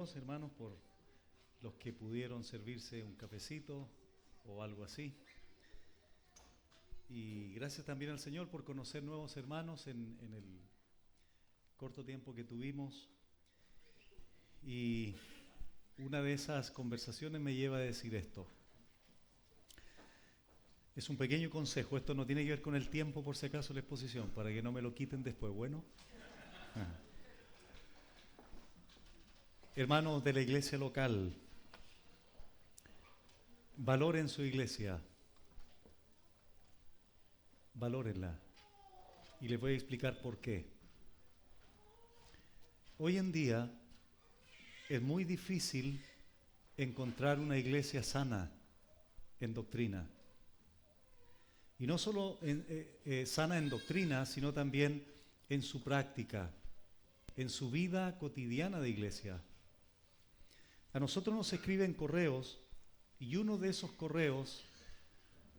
Hermanos, por los que pudieron servirse un cafecito o algo así. Y gracias también al Señor por conocer nuevos hermanos en el corto tiempo que tuvimos. Y una de esas conversaciones me lleva a decir esto. Es un pequeño consejo, esto no tiene que ver con el tiempo por si acaso la exposición, para que no me lo quiten después, ¿bueno? Hermanos de la iglesia local, valoren su iglesia, valórenla. Y les voy a explicar por qué. Hoy en día es muy difícil encontrar una iglesia sana en doctrina. Y no solo sana en doctrina, sino también en su práctica, en su vida cotidiana de iglesia. A nosotros nos escriben correos y uno de esos correos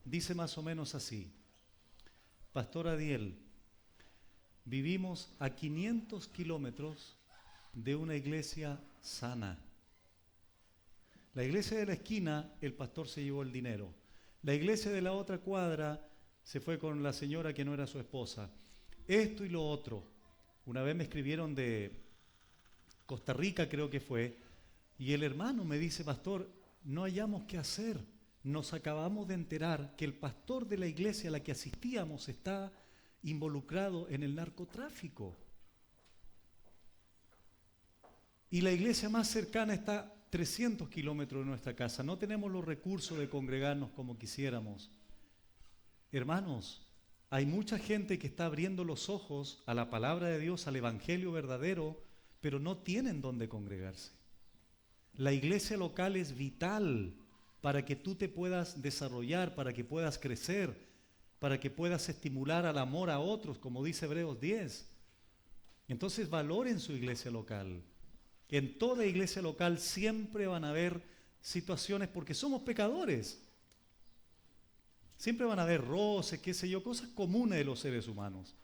dice más o menos así: Pastor Adiel, vivimos a 500 kilómetros de una iglesia sana. La iglesia de la esquina, el pastor se llevó el dinero. La iglesia de la otra cuadra se fue con la señora que no era su esposa. Esto y lo otro. Una vez me escribieron de Costa Rica, creo que fue, y el hermano me dice: pastor, no hallamos qué hacer. Nos acabamos de enterar que el pastor de la iglesia a la que asistíamos está involucrado en el narcotráfico. Y la iglesia más cercana está 300 kilómetros de nuestra casa. No tenemos los recursos de congregarnos como quisiéramos. Hermanos, hay mucha gente que está abriendo los ojos a la palabra de Dios, al evangelio verdadero, pero no tienen dónde congregarse. La iglesia local es vital para que tú te puedas desarrollar, para que puedas crecer, para que puedas estimular al amor a otros, como dice Hebreos 10. Entonces valoren su iglesia local. En toda iglesia local siempre van a haber situaciones, porque somos pecadores. Siempre van a haber roces, qué sé yo, cosas comunes de los seres humanos.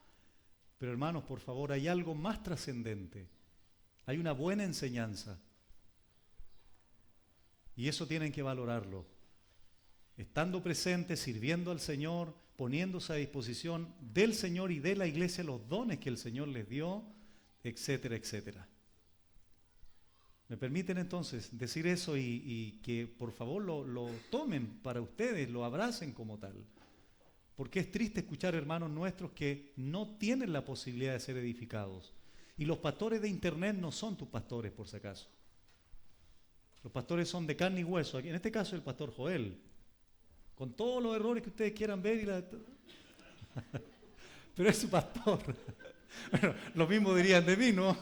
Pero hermanos, por favor, hay algo más trascendente. Hay una buena enseñanza. Y eso tienen que valorarlo. Estando presentes, sirviendo al Señor, poniéndose a disposición del Señor y de la iglesia los dones que el Señor les dio, etcétera, etcétera. ¿Me permiten entonces decir eso y que por favor lo tomen para ustedes, lo abracen como tal? Porque es triste escuchar hermanos nuestros que no tienen la posibilidad de ser edificados. Y los pastores de internet no son tus pastores, por si acaso. Los pastores son de carne y hueso. En este caso el pastor Joel. Con todos los errores que ustedes quieran ver. Pero es su pastor. Bueno, lo mismo dirían de mí, ¿no?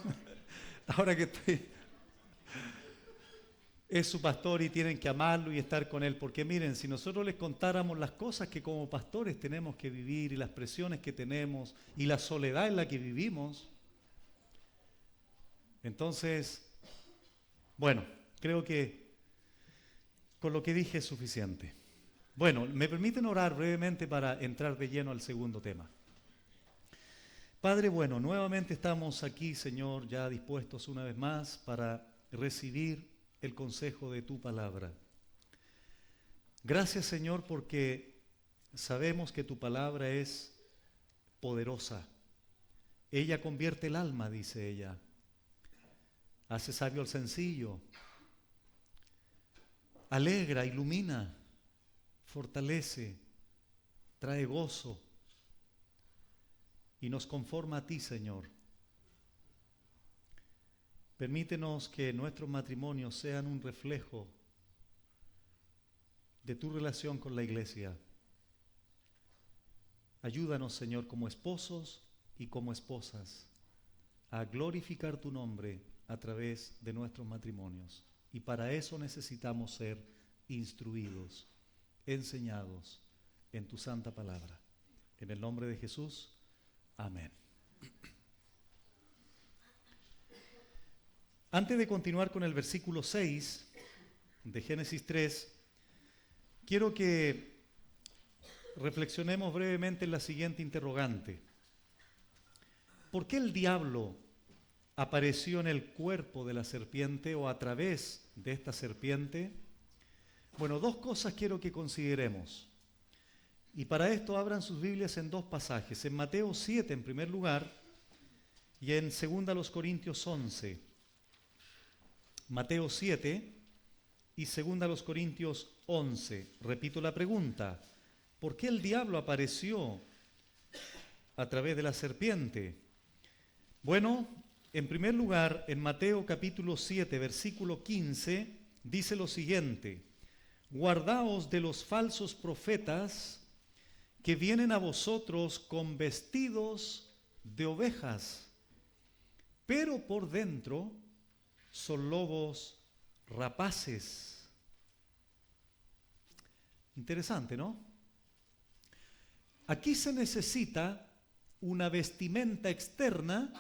Ahora que estoy... Es su pastor y tienen que amarlo y estar con él. Porque miren, si nosotros les contáramos las cosas que como pastores tenemos que vivir y las presiones que tenemos y la soledad en la que vivimos, entonces, bueno, creo que con lo que dije es suficiente. Bueno, me permiten orar brevemente para entrar de lleno al segundo tema. Padre bueno, nuevamente estamos aquí, Señor, ya dispuestos una vez más para recibir el consejo de tu palabra. Gracias, Señor, porque sabemos que tu palabra es poderosa. Ella convierte el alma, dice ella. Hace sabio al sencillo. Alegra, ilumina, fortalece, trae gozo y nos conforma a ti, Señor. Permítenos que nuestros matrimonios sean un reflejo de tu relación con la iglesia. Ayúdanos, Señor, como esposos y como esposas, a glorificar tu nombre a través de nuestros matrimonios. Y para eso necesitamos ser instruidos, enseñados en tu santa palabra. En el nombre de Jesús, amén. Antes de continuar con el versículo 6 de Génesis 3, quiero que reflexionemos brevemente en la siguiente interrogante. ¿Por qué el diablo apareció en el cuerpo de la serpiente o a través de esta serpiente? Bueno, dos cosas quiero que consideremos. Y para esto abran sus Biblias en dos pasajes. En Mateo 7 en primer lugar y en 2 Corintios 11. Mateo 7 y 2 Corintios 11. Repito la pregunta. ¿Por qué el diablo apareció a través de la serpiente? Bueno, en primer lugar, en Mateo capítulo 7, versículo 15, dice lo siguiente: guardaos de los falsos profetas que vienen a vosotros con vestidos de ovejas, pero por dentro son lobos rapaces. Interesante, ¿no? Aquí se necesita una vestimenta externa,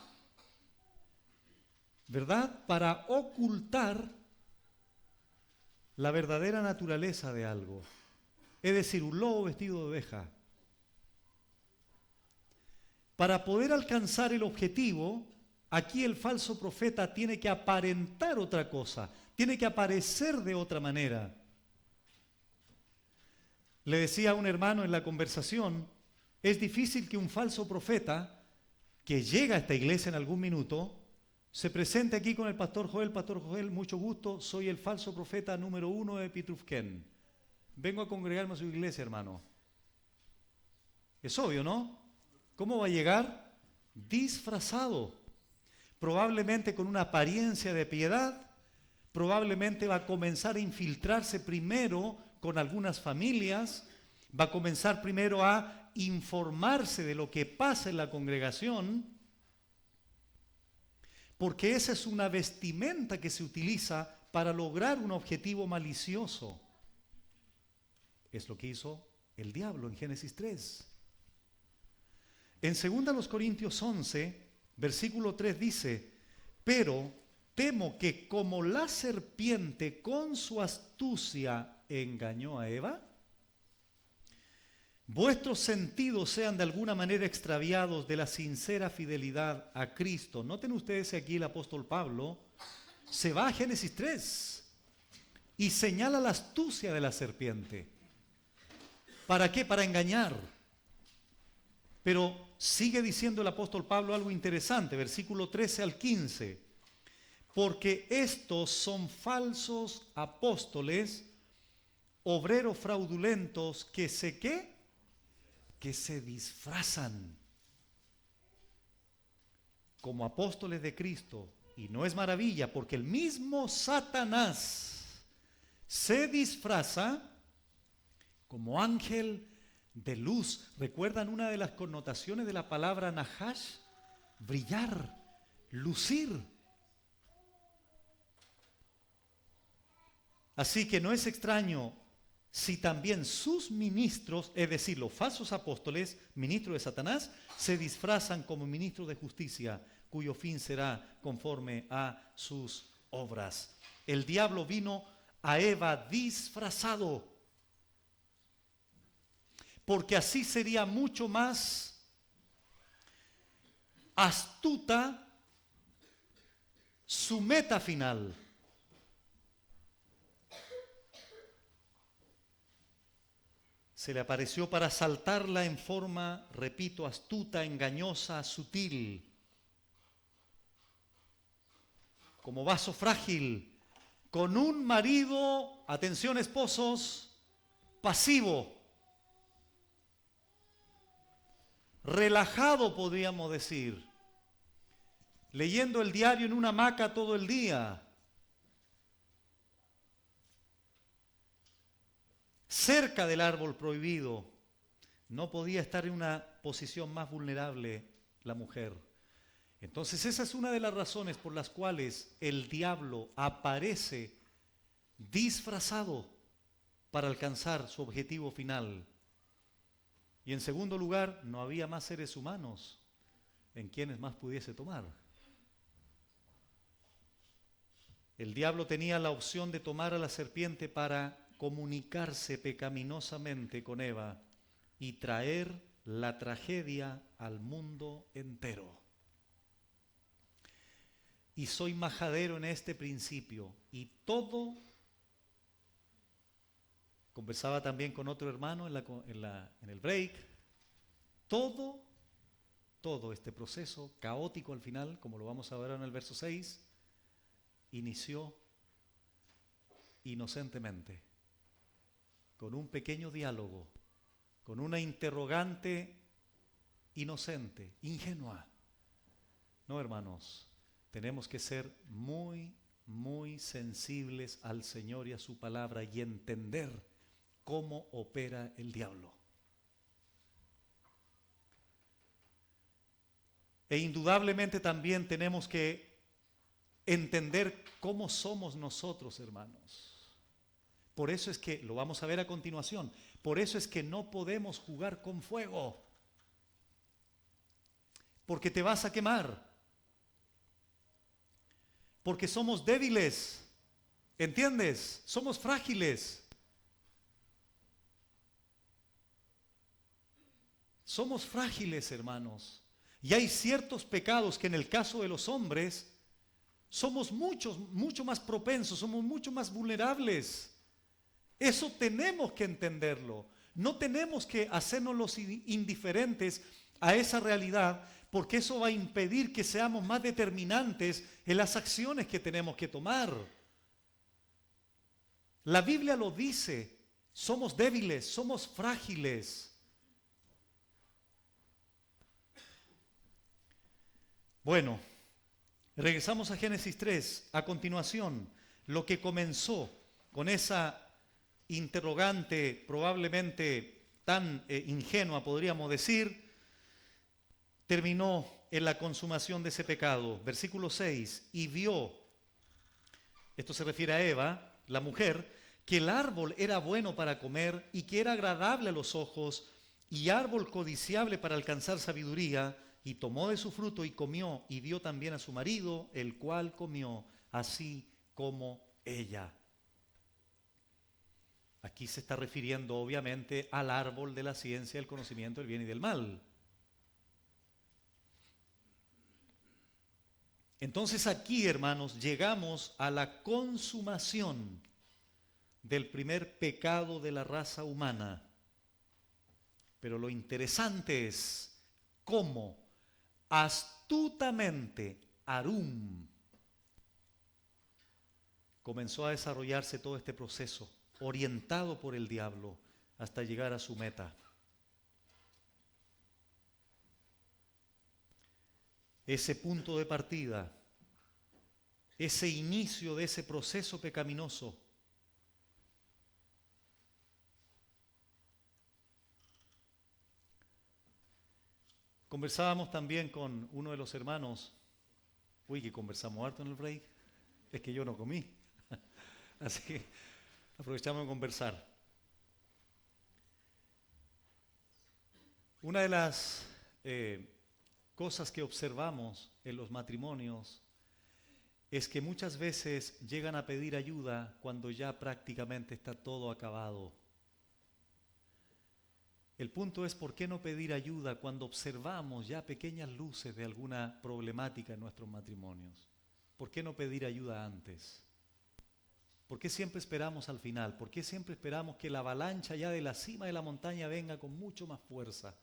¿verdad?, para ocultar la verdadera naturaleza de algo. Es decir, un lobo vestido de oveja. Para poder alcanzar el objetivo, aquí el falso profeta tiene que aparentar otra cosa, tiene que aparecer de otra manera. Le decía a un hermano en la conversación, es difícil que un falso profeta que llega a esta iglesia en algún minuto se presente aquí con el pastor Joel, mucho gusto, soy el falso profeta número 1 de Pitrufquén. Vengo a congregarme a su iglesia, hermano. Es obvio, ¿no? ¿Cómo va a llegar? Disfrazado. Probablemente con una apariencia de piedad, probablemente va a comenzar a infiltrarse primero con algunas familias, va a comenzar primero a informarse de lo que pasa en la congregación, porque esa es una vestimenta que se utiliza para lograr un objetivo malicioso. Es lo que hizo el diablo en Génesis 3. En 2 Corintios 11, versículo 3 dice: pero temo que como la serpiente con su astucia engañó a Eva, vuestros sentidos sean de alguna manera extraviados de la sincera fidelidad a Cristo. Noten ustedes aquí el apóstol Pablo se va a Génesis 3 y señala la astucia de la serpiente. ¿Para qué? Para engañar. Pero sigue diciendo el apóstol Pablo algo interesante, versículo 13 al 15. Porque estos son falsos apóstoles, obreros fraudulentos, que se ¿qué? Que se disfrazan como apóstoles de Cristo. Y no es maravilla, porque el mismo Satanás se disfraza como ángel de luz. ¿Recuerdan una de las connotaciones de la palabra nahash? Brillar, lucir. Así que no es extraño si también sus ministros, es decir, los falsos apóstoles, ministros de Satanás, se disfrazan como ministros de justicia, cuyo fin será conforme a sus obras. El diablo vino a Eva disfrazado, porque así sería mucho más astuta su meta final. Se le apareció para asaltarla en forma, repito, astuta, engañosa, sutil, como vaso frágil, con un marido, atención esposos, pasivo, relajado podríamos decir, leyendo el diario en una hamaca todo el día, cerca del árbol prohibido. No podía estar en una posición más vulnerable la mujer. Entonces esa es una de las razones por las cuales el diablo aparece disfrazado para alcanzar su objetivo final. Y en segundo lugar, no había más seres humanos en quienes más pudiese tomar. El diablo tenía la opción de tomar a la serpiente para comunicarse pecaminosamente con Eva y traer la tragedia al mundo entero. y soy majadero en este principio. Y todo, conversaba también con otro hermano en el break, todo este proceso caótico al final, como lo vamos a ver en el verso 6, inició inocentemente, con un pequeño diálogo, con una interrogante inocente, ingenua. No, hermanos, tenemos que ser muy, muy sensibles al Señor y a su palabra y entender cómo opera el diablo. E indudablemente también tenemos que entender cómo somos nosotros, hermanos. Por eso es que, lo vamos a ver a continuación, por eso es que no podemos jugar con fuego. Porque te vas a quemar. Porque somos débiles. ¿Entiendes? Somos frágiles. Somos frágiles, hermanos. Y hay ciertos pecados que en el caso de los hombres somos mucho más propensos, somos mucho más vulnerables. Eso tenemos que entenderlo. No tenemos que hacernos los indiferentes a esa realidad, porque eso va a impedir que seamos más determinantes en las acciones que tenemos que tomar. La Biblia lo dice, somos débiles, somos frágiles. Bueno, regresamos a Génesis 3. A continuación, lo que comenzó con esa interrogante probablemente tan ingenua, podríamos decir, terminó en la consumación de ese pecado. Versículo 6, y vio, esto se refiere a Eva, la mujer, que el árbol era bueno para comer y que era agradable a los ojos y árbol codiciable para alcanzar sabiduría, y tomó de su fruto y comió y dio también a su marido, el cual comió así como ella. Aquí se está refiriendo obviamente al árbol de la ciencia, del conocimiento del bien y del mal. Entonces aquí, hermanos, llegamos a la consumación del primer pecado de la raza humana. Pero lo interesante es cómo astutamente Arum comenzó a desarrollarse todo este proceso, orientado por el diablo hasta llegar a su meta. Ese punto de partida, ese inicio de ese proceso pecaminoso, conversábamos también con uno de los hermanos. Uy, que conversamos harto en el break. Es que yo no comí. Así que aprovechamos de conversar. Una de las cosas que observamos en los matrimonios es que muchas veces llegan a pedir ayuda cuando ya prácticamente está todo acabado. El punto es, ¿por qué no pedir ayuda cuando observamos ya pequeñas luces de alguna problemática en nuestros matrimonios? ¿Por qué no pedir ayuda antes? ¿Por qué siempre esperamos al final? ¿Por qué siempre esperamos que la avalancha ya de la cima de la montaña venga con mucho más fuerza?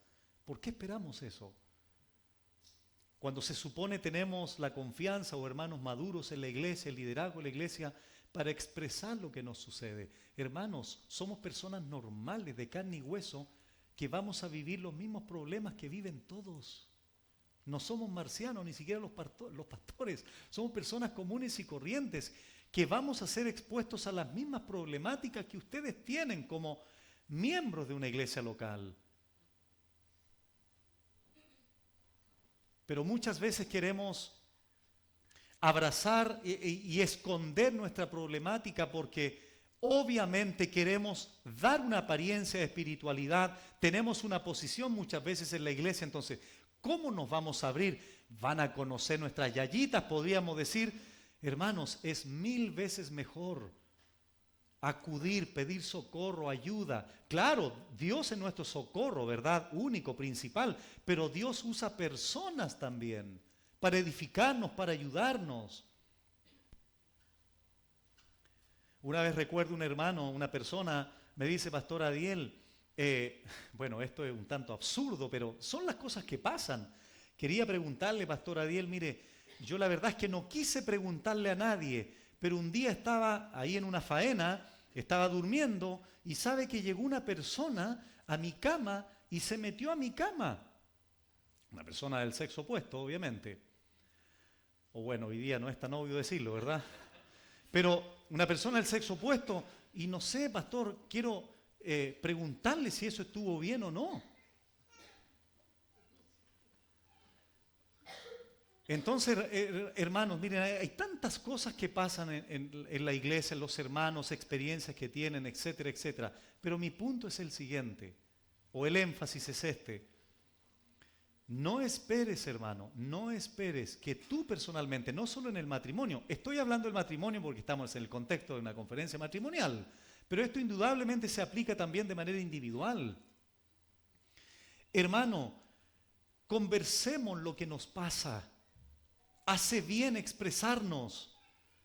¿Por qué esperamos eso? Cuando se supone tenemos la confianza o hermanos maduros en la iglesia, el liderazgo de la iglesia, para expresar lo que nos sucede. Hermanos, somos personas normales de carne y hueso, que vamos a vivir los mismos problemas que viven todos. No somos marcianos, ni siquiera los pastores. Somos personas comunes y corrientes que vamos a ser expuestos a las mismas problemáticas que ustedes tienen como miembros de una iglesia local. Pero muchas veces queremos abrazar y esconder nuestra problemática porque obviamente queremos dar una apariencia de espiritualidad, tenemos una posición muchas veces en la iglesia, entonces, ¿cómo nos vamos a abrir? Van a conocer nuestras yayitas, podríamos decir. Hermanos, es 1000 veces mejor acudir, pedir socorro, ayuda. Claro, Dios es nuestro socorro, ¿verdad? Único, principal, pero Dios usa personas también para edificarnos, para ayudarnos. Una vez recuerdo un hermano, una persona, me dice, Pastor Adiel, bueno, esto es un tanto absurdo, pero son las cosas que pasan. Quería preguntarle, Pastor Adiel, mire, yo la verdad es que no quise preguntarle a nadie, pero un día estaba ahí en una faena, estaba durmiendo y sabe que llegó una persona a mi cama y se metió a mi cama. Una persona del sexo opuesto, obviamente. O bueno, hoy día no es tan obvio decirlo, ¿verdad? Pero una persona del sexo opuesto, y no sé, pastor, quiero preguntarle si eso estuvo bien o no. Entonces, hermanos, miren, hay tantas cosas que pasan en la iglesia, en los hermanos, experiencias que tienen, etcétera, etcétera. Pero mi punto es el siguiente, o el énfasis es este. No esperes, hermano, no esperes que tú personalmente, no solo en el matrimonio, estoy hablando del matrimonio porque estamos en el contexto de una conferencia matrimonial, pero esto indudablemente se aplica también de manera individual. Hermano, conversemos lo que nos pasa. Hace bien expresarnos.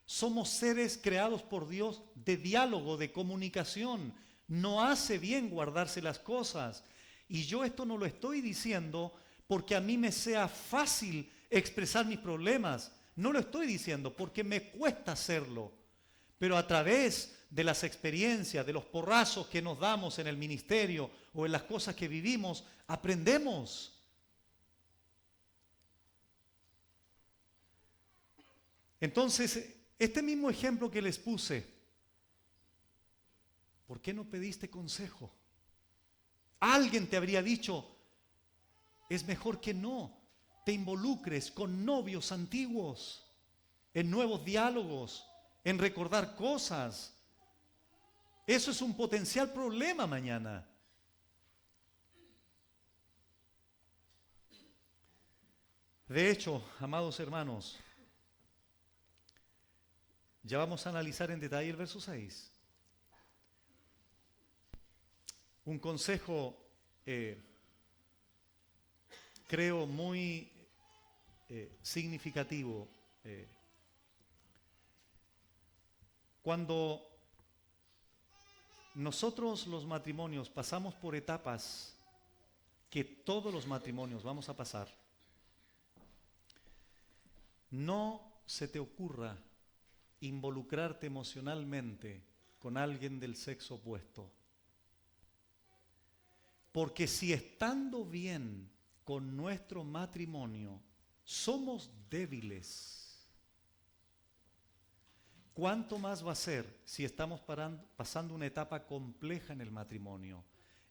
Somos seres creados por Dios de diálogo, de comunicación. No hace bien guardarse las cosas. Y yo esto no lo estoy diciendo porque a mí me sea fácil expresar mis problemas. No lo estoy diciendo porque me cuesta hacerlo. Pero a través de las experiencias, de los porrazos que nos damos en el ministerio o en las cosas que vivimos, aprendemos. Entonces, este mismo ejemplo que les puse, ¿por qué no pediste consejo? Alguien te habría dicho, es mejor que no te involucres con novios antiguos, en nuevos diálogos, en recordar cosas. Eso es un potencial problema mañana. De hecho, amados hermanos, ya vamos a analizar en detalle el verso 6. Un consejo, creo, muy significativo. Cuando nosotros los matrimonios pasamos por etapas que todos los matrimonios vamos a pasar, no se te ocurra involucrarte emocionalmente con alguien del sexo opuesto. Porque si estando bien con nuestro matrimonio somos débiles, ¿cuánto más va a ser si estamos pasando una etapa compleja en el matrimonio?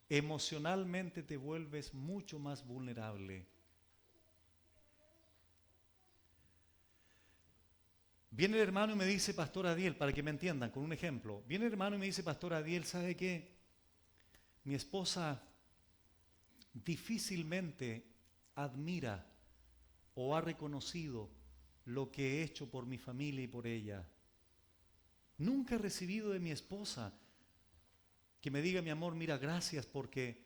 Emocionalmente te vuelves mucho más vulnerable. Viene el hermano y me dice, Pastor Adiel, para que me entiendan, con un ejemplo. Viene el hermano y me dice, Pastor Adiel, ¿sabe qué? Mi esposa difícilmente admira o ha reconocido lo que he hecho por mi familia y por ella. Nunca he recibido de mi esposa que me diga, mi amor, mira, gracias porque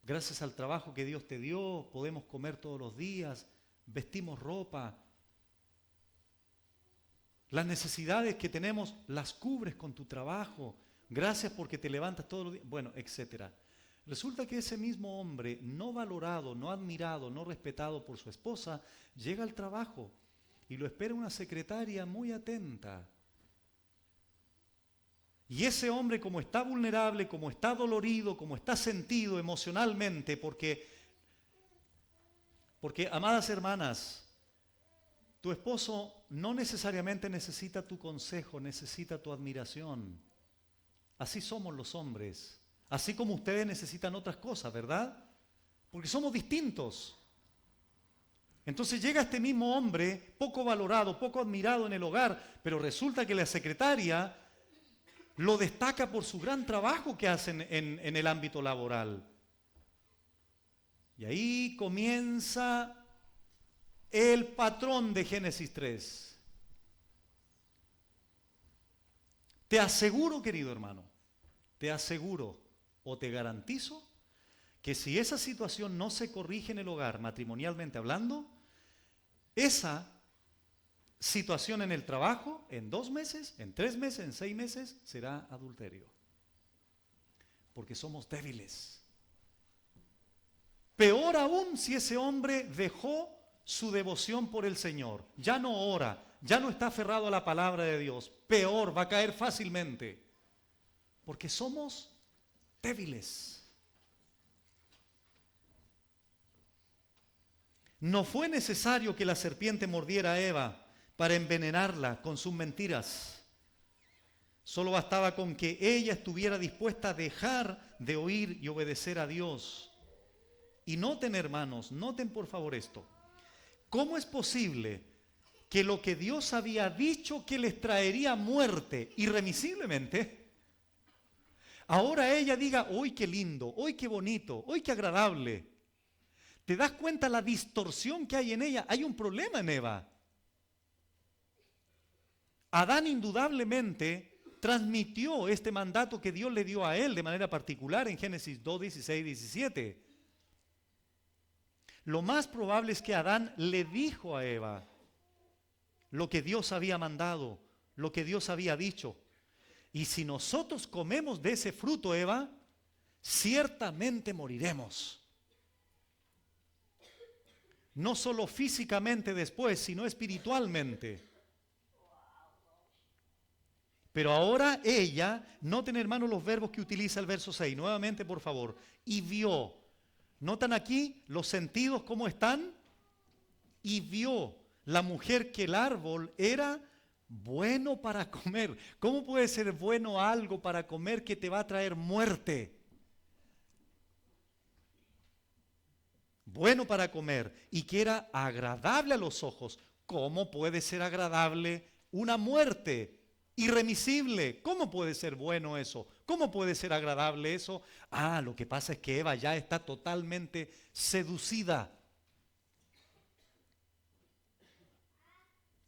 gracias al trabajo que Dios te dio, podemos comer todos los días, vestimos ropa. Las necesidades que tenemos las cubres con tu trabajo. Gracias porque te levantas todos los días. Bueno, etcétera. Resulta que ese mismo hombre, no valorado, no admirado, no respetado por su esposa, llega al trabajo y lo espera una secretaria muy atenta. Y ese hombre, como está vulnerable, como está dolorido, como está sentido emocionalmente, porque amadas hermanas, tu esposo no necesariamente necesita tu consejo, necesita tu admiración. Así somos los hombres. Así como ustedes necesitan otras cosas, ¿verdad? Porque somos distintos. Entonces llega este mismo hombre, poco valorado, poco admirado en el hogar, pero resulta que la secretaria lo destaca por su gran trabajo que hacen en el ámbito laboral. Y ahí comienza el patrón de Génesis 3. Te aseguro, querido hermano, te aseguro o te garantizo que si esa situación no se corrige en el hogar, matrimonialmente hablando, esa situación en el trabajo, en 2 meses, en 3 meses, en 6 meses, será adulterio. Porque somos débiles. Peor aún si ese hombre dejó su devoción por el Señor. Ya no ora, ya no está aferrado a la palabra de Dios. Peor, va a caer fácilmente. Porque somos débiles. No fue necesario que la serpiente mordiera a Eva para envenenarla con sus mentiras. Solo bastaba con que ella estuviera dispuesta a dejar de oír y obedecer a Dios. Y noten, hermanos, noten por favor esto. ¿Cómo es posible que lo que Dios había dicho que les traería muerte irremisiblemente, ahora ella diga, ¡uy, qué lindo! ¡Uy, qué bonito! ¡Uy, qué agradable! ¿Te das cuenta la distorsión que hay en ella? Hay un problema en Eva. Adán indudablemente transmitió este mandato que Dios le dio a él de manera particular en Génesis 2, 16, 17. Lo más probable es que Adán le dijo a Eva lo que Dios había mandado, lo que Dios había dicho. Y si nosotros comemos de ese fruto, Eva, ciertamente moriremos. No solo físicamente después, sino espiritualmente. Pero ahora ella, noten hermanos los verbos que utiliza el verso 6, nuevamente por favor, y vio. ¿Notan aquí los sentidos cómo están? Y vio la mujer que el árbol era bueno para comer. ¿Cómo puede ser bueno algo para comer que te va a traer muerte? Bueno para comer y que era agradable a los ojos. ¿Cómo puede ser agradable una muerte irremisible? ¿Cómo puede ser bueno eso? ¿Cómo puede ser agradable eso? Ah, lo que pasa es que Eva ya está totalmente seducida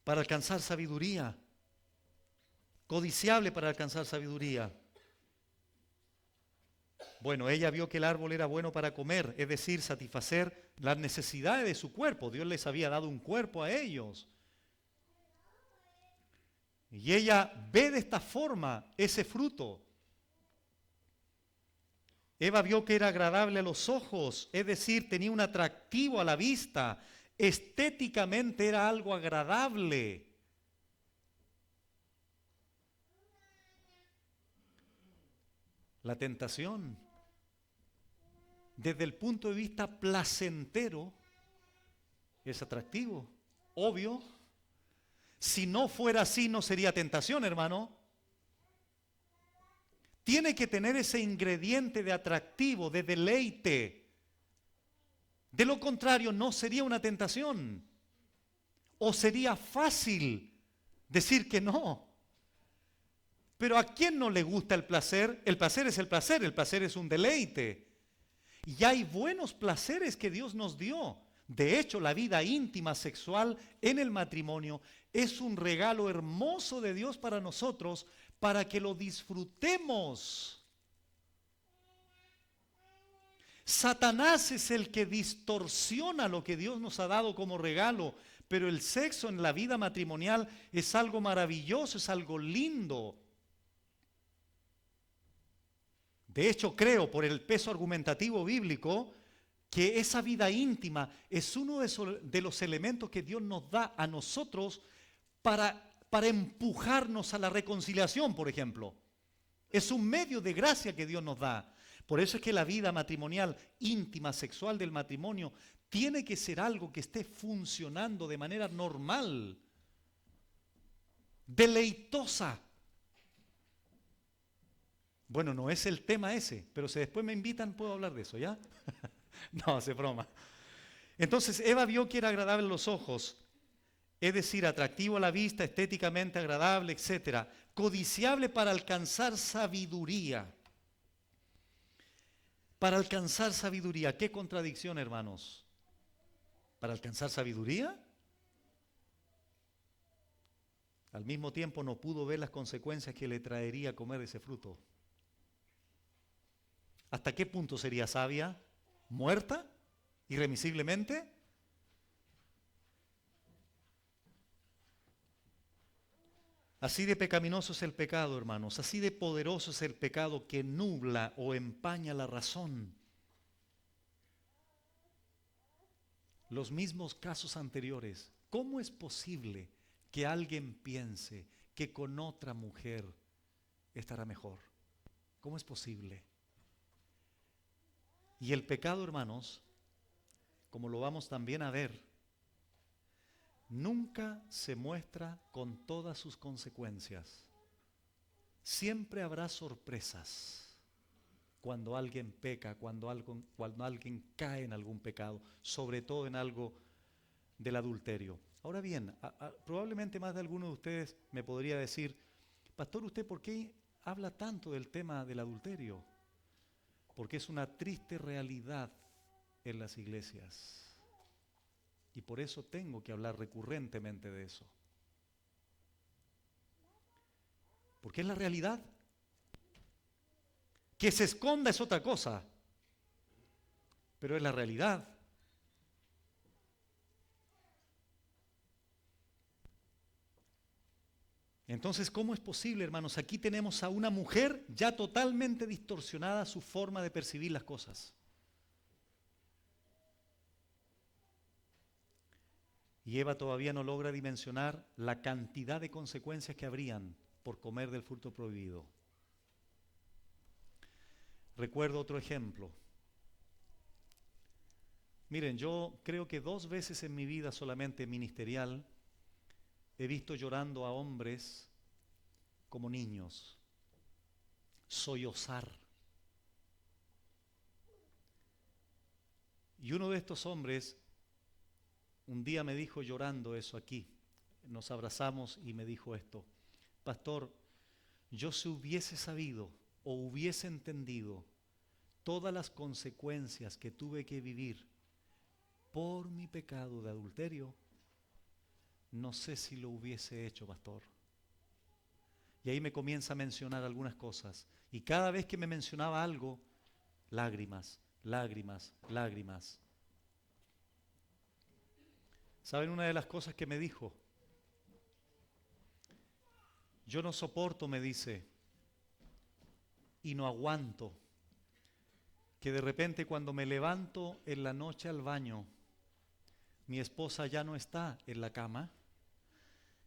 para alcanzar sabiduría, codiciable para alcanzar sabiduría. Bueno, ella vio que el árbol era bueno para comer, es decir, satisfacer las necesidades de su cuerpo. Dios les había dado un cuerpo a ellos. Y ella ve de esta forma ese fruto. Eva vio que era agradable a los ojos, es decir, tenía un atractivo a la vista. Estéticamente era algo agradable. La tentación, desde el punto de vista placentero, es atractivo, obvio. Si no fuera así, no sería tentación, hermano. Tiene que tener ese ingrediente de atractivo, de deleite. De lo contrario, no sería una tentación. O sería fácil decir que no. Pero ¿a quién no le gusta el placer? El placer es un deleite. Y hay buenos placeres que Dios nos dio. De hecho, la vida íntima sexual en el matrimonio es un regalo hermoso de Dios para nosotros, para que lo disfrutemos. Satanás es el que distorsiona lo que Dios nos ha dado como regalo, pero el sexo en la vida matrimonial es algo maravilloso, es algo lindo. De hecho, creo, por el peso argumentativo bíblico, que esa vida íntima es uno de los elementos que Dios nos da a nosotros para empujarnos a la reconciliación, por ejemplo. Es un medio de gracia que Dios nos da. Por eso es que la vida matrimonial íntima, sexual del matrimonio, tiene que ser algo que esté funcionando de manera normal, deleitosa. Bueno, no es el tema ese, pero si después me invitan puedo hablar de eso, ¿ya? No, hace broma. Entonces Eva vio que era agradable a los ojos, es decir, atractivo a la vista, estéticamente agradable, etc. Codiciable para alcanzar sabiduría. Para alcanzar sabiduría. ¿Qué contradicción, hermanos? ¿Para alcanzar sabiduría? Al mismo tiempo no pudo ver las consecuencias que le traería comer ese fruto. ¿Hasta qué punto sería sabia? ¿Muerta? ¿Irremisiblemente? Así de pecaminoso es el pecado, hermanos. Así de poderoso es el pecado que nubla o empaña la razón. Los mismos casos anteriores. ¿Cómo es posible que alguien piense que con otra mujer estará mejor? ¿Cómo es posible? Y el pecado, hermanos, como lo vamos también a ver, nunca se muestra con todas sus consecuencias. Siempre habrá sorpresas cuando alguien peca, cuando alguien cae en algún pecado, sobre todo en algo del adulterio. Ahora bien, probablemente más de alguno de ustedes me podría decir, pastor, ¿usted por qué habla tanto del tema del adulterio? Porque es una triste realidad en las iglesias. Y por eso tengo que hablar recurrentemente de eso. Porque es la realidad. Que se esconda es otra cosa, pero es la realidad. Entonces, ¿cómo es posible, hermanos? Aquí tenemos a una mujer ya totalmente distorsionada su forma de percibir las cosas. Y Eva todavía no logra dimensionar la cantidad de consecuencias que habrían por comer del fruto prohibido. Recuerdo otro ejemplo. Miren, yo creo que 2 veces en mi vida solamente ministerial he visto llorando a hombres como niños, sollozar. Y uno de estos hombres un día me dijo llorando eso aquí, nos abrazamos y me dijo esto: pastor, yo si hubiese sabido o hubiese entendido todas las consecuencias que tuve que vivir por mi pecado de adulterio, no sé si lo hubiese hecho, pastor. Y ahí me comienza a mencionar algunas cosas. Y cada vez que me mencionaba algo, lágrimas, lágrimas, lágrimas. ¿Saben una de las cosas que me dijo? Yo no soporto, me dice, y no aguanto, que de repente cuando me levanto en la noche al baño, mi esposa ya no está en la cama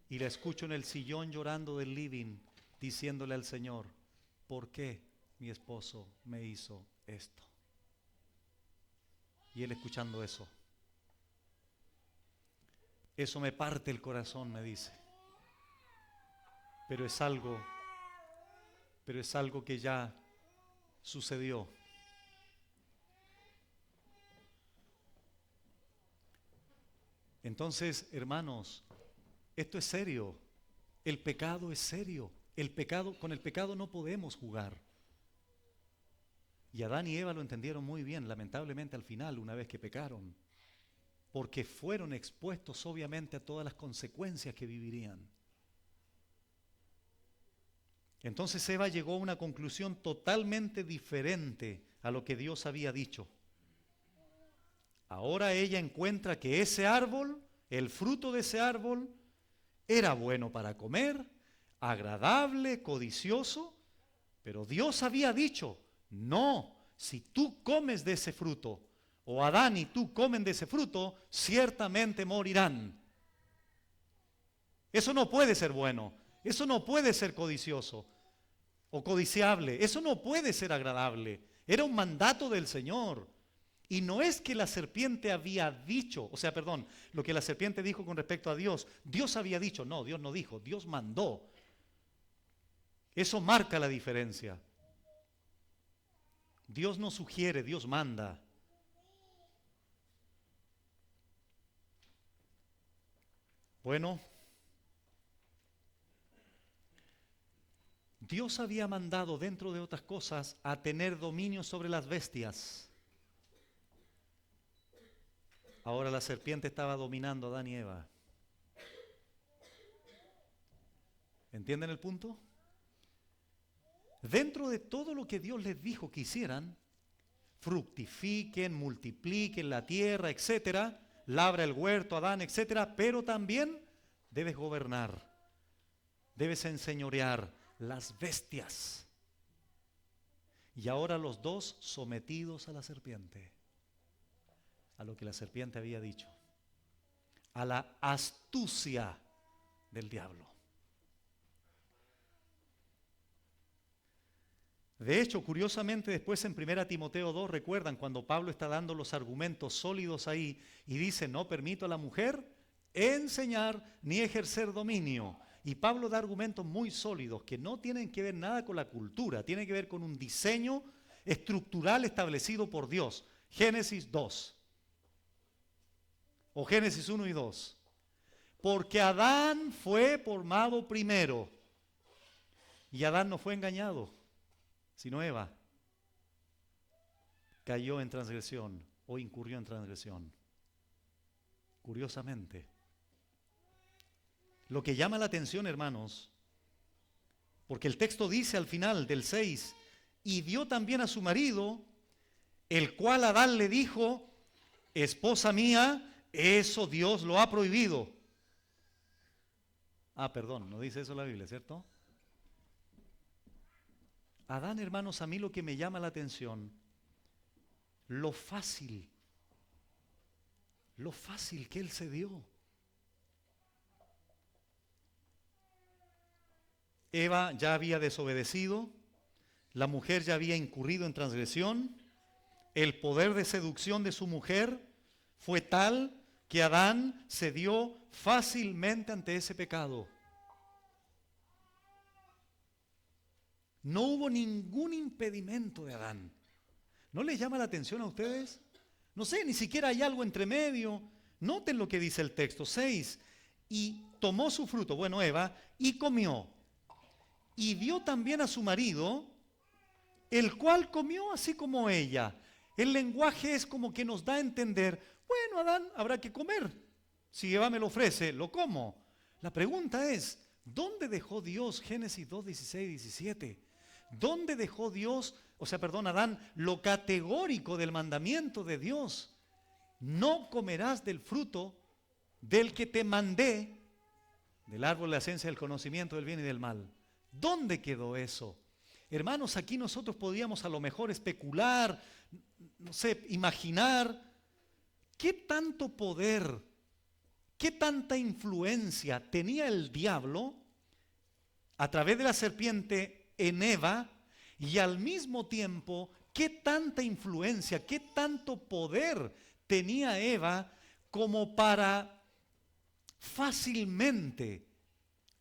y la escucho en el sillón llorando del living, diciéndole al Señor, ¿por qué mi esposo me hizo esto? Y él escuchando eso. Eso me parte el corazón, me dice. Pero es algo que ya sucedió. Entonces, hermanos, esto es serio. El pecado es serio. Con el pecado no podemos jugar. Y Adán y Eva lo entendieron muy bien, lamentablemente al final, una vez que pecaron. Porque fueron expuestos obviamente a todas las consecuencias que vivirían. Entonces Eva llegó a una conclusión totalmente diferente a lo que Dios había dicho. Ahora ella encuentra que ese árbol, el fruto de ese árbol, era bueno para comer, agradable, codicioso, pero Dios había dicho, no, si tú comes de ese fruto, o Adán y tú comen de ese fruto, ciertamente morirán. Eso no puede ser bueno, eso no puede ser codicioso o codiciable, eso no puede ser agradable. Era un mandato del Señor. Y no es que la serpiente había dicho, lo que la serpiente dijo con respecto a Dios, Dios había dicho, no, Dios no dijo, Dios mandó. Eso marca la diferencia. Dios no sugiere, Dios manda. Bueno, Dios había mandado, dentro de otras cosas, a tener dominio sobre las bestias. Ahora la serpiente estaba dominando a Adán y Eva. ¿Entienden el punto? Dentro de todo lo que Dios les dijo que hicieran, fructifiquen, multipliquen la tierra, etcétera, labra el huerto, Adán, etcétera, pero también debes gobernar. debes enseñorear las bestias. Y ahora los dos sometidos a la serpiente, a lo que la serpiente había dicho, a la astucia del diablo. De hecho, curiosamente, después en 1 Timoteo 2, recuerdan cuando Pablo está dando los argumentos sólidos ahí y dice, no permito a la mujer enseñar ni ejercer dominio. Y Pablo da argumentos muy sólidos que no tienen que ver nada con la cultura, tienen que ver con un diseño estructural establecido por Dios. Génesis 2 o Génesis 1 y 2. Porque Adán fue formado primero y Adán no fue engañado, sino Eva cayó en transgresión o incurrió en transgresión. Curiosamente. Lo que llama la atención, hermanos, porque el texto dice al final del 6, y dio también a su marido, el cual Adán le dijo, esposa mía, eso Dios lo ha prohibido. Perdón, no dice eso la Biblia, ¿cierto? Adán, hermanos, a mí lo que me llama la atención, lo fácil que él se dio. Eva ya había desobedecido, la mujer ya había incurrido en transgresión, el poder de seducción de su mujer fue tal que Adán se dio fácilmente ante ese pecado. No hubo ningún impedimento de Adán. ¿No les llama la atención a ustedes? No sé, ni siquiera hay algo entre medio. Noten lo que dice el texto 6. Y tomó su fruto, bueno, Eva, y comió. Y dio también a su marido, el cual comió así como ella. El lenguaje es como que nos da a entender, bueno, Adán, habrá que comer. Si Eva me lo ofrece, lo como. La pregunta es, ¿dónde dejó Dios, Génesis 2, 16, 17? ¿Dónde dejó Dios, Adán, lo categórico del mandamiento de Dios? No comerás del fruto del que te mandé, del árbol de la ciencia del conocimiento del bien y del mal. ¿Dónde quedó eso? Hermanos, aquí nosotros podíamos a lo mejor especular, no sé, imaginar qué tanto poder, qué tanta influencia tenía el diablo a través de la serpiente en Eva y al mismo tiempo qué tanta influencia, qué tanto poder tenía Eva como para fácilmente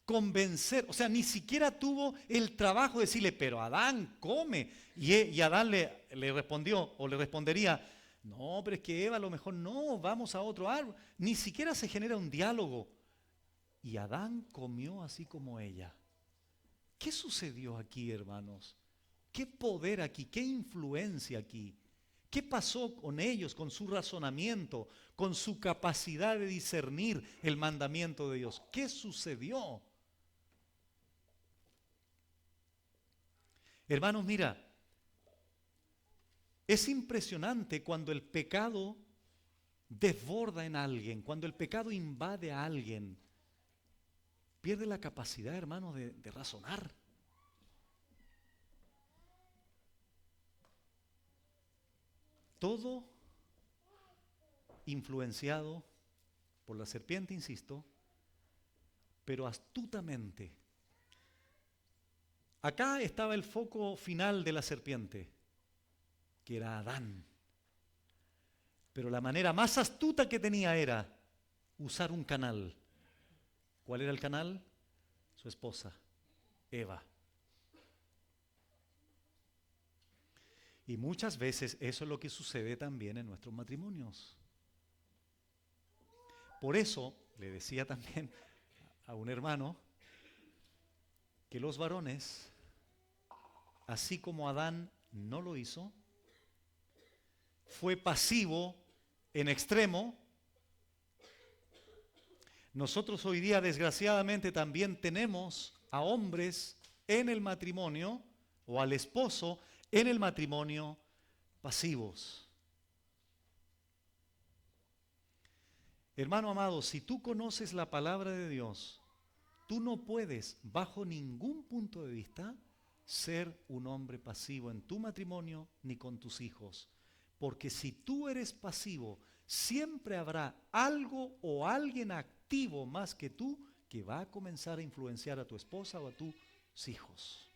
convencer, ni siquiera tuvo el trabajo de decirle, pero Adán, come. Y Adán le respondió, o le respondería, no, pero es que Eva a lo mejor no, vamos a otro árbol. Ni siquiera se genera un diálogo. Y Adán comió así como ella. ¿Qué sucedió aquí, hermanos? ¿Qué poder aquí? ¿Qué influencia aquí? ¿Qué pasó con ellos, con su razonamiento, con su capacidad de discernir el mandamiento de Dios? ¿Qué sucedió? Hermanos, mira, es impresionante cuando el pecado desborda en alguien, cuando el pecado invade a alguien, pierde la capacidad, hermanos, de razonar. Todo influenciado por la serpiente, insisto, pero astutamente. Acá estaba el foco final de la serpiente, que era Adán. Pero la manera más astuta que tenía era usar un canal. ¿Cuál era el canal? Su esposa, Eva. Y muchas veces eso es lo que sucede también en nuestros matrimonios. Por eso le decía también a un hermano que los varones, así como Adán no lo hizo, fue pasivo en extremo, nosotros hoy día desgraciadamente también tenemos a hombres en el matrimonio o al esposo en el matrimonio pasivos. Hermano amado, si tú conoces la palabra de Dios, tú no puedes, bajo ningún punto de vista, ser un hombre pasivo en tu matrimonio ni con tus hijos. Porque si tú eres pasivo, siempre habrá algo o alguien activo más que tú que va a comenzar a influenciar a tu esposa o a tus hijos.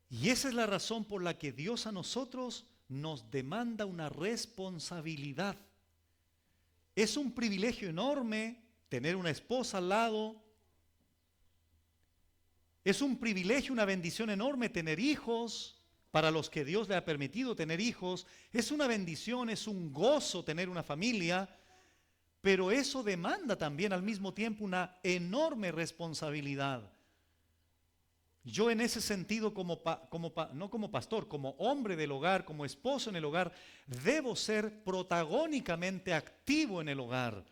Y esa es la razón por la que Dios a nosotros nos demanda una responsabilidad. Es un privilegio enorme tener una esposa al lado. Es un privilegio, una bendición enorme tener hijos, para los que Dios le ha permitido tener hijos. Es una bendición, es un gozo tener una familia, pero eso demanda también al mismo tiempo una enorme responsabilidad. Yo en ese sentido, no como pastor, como hombre del hogar, como esposo en el hogar, debo ser protagónicamente activo en el hogar.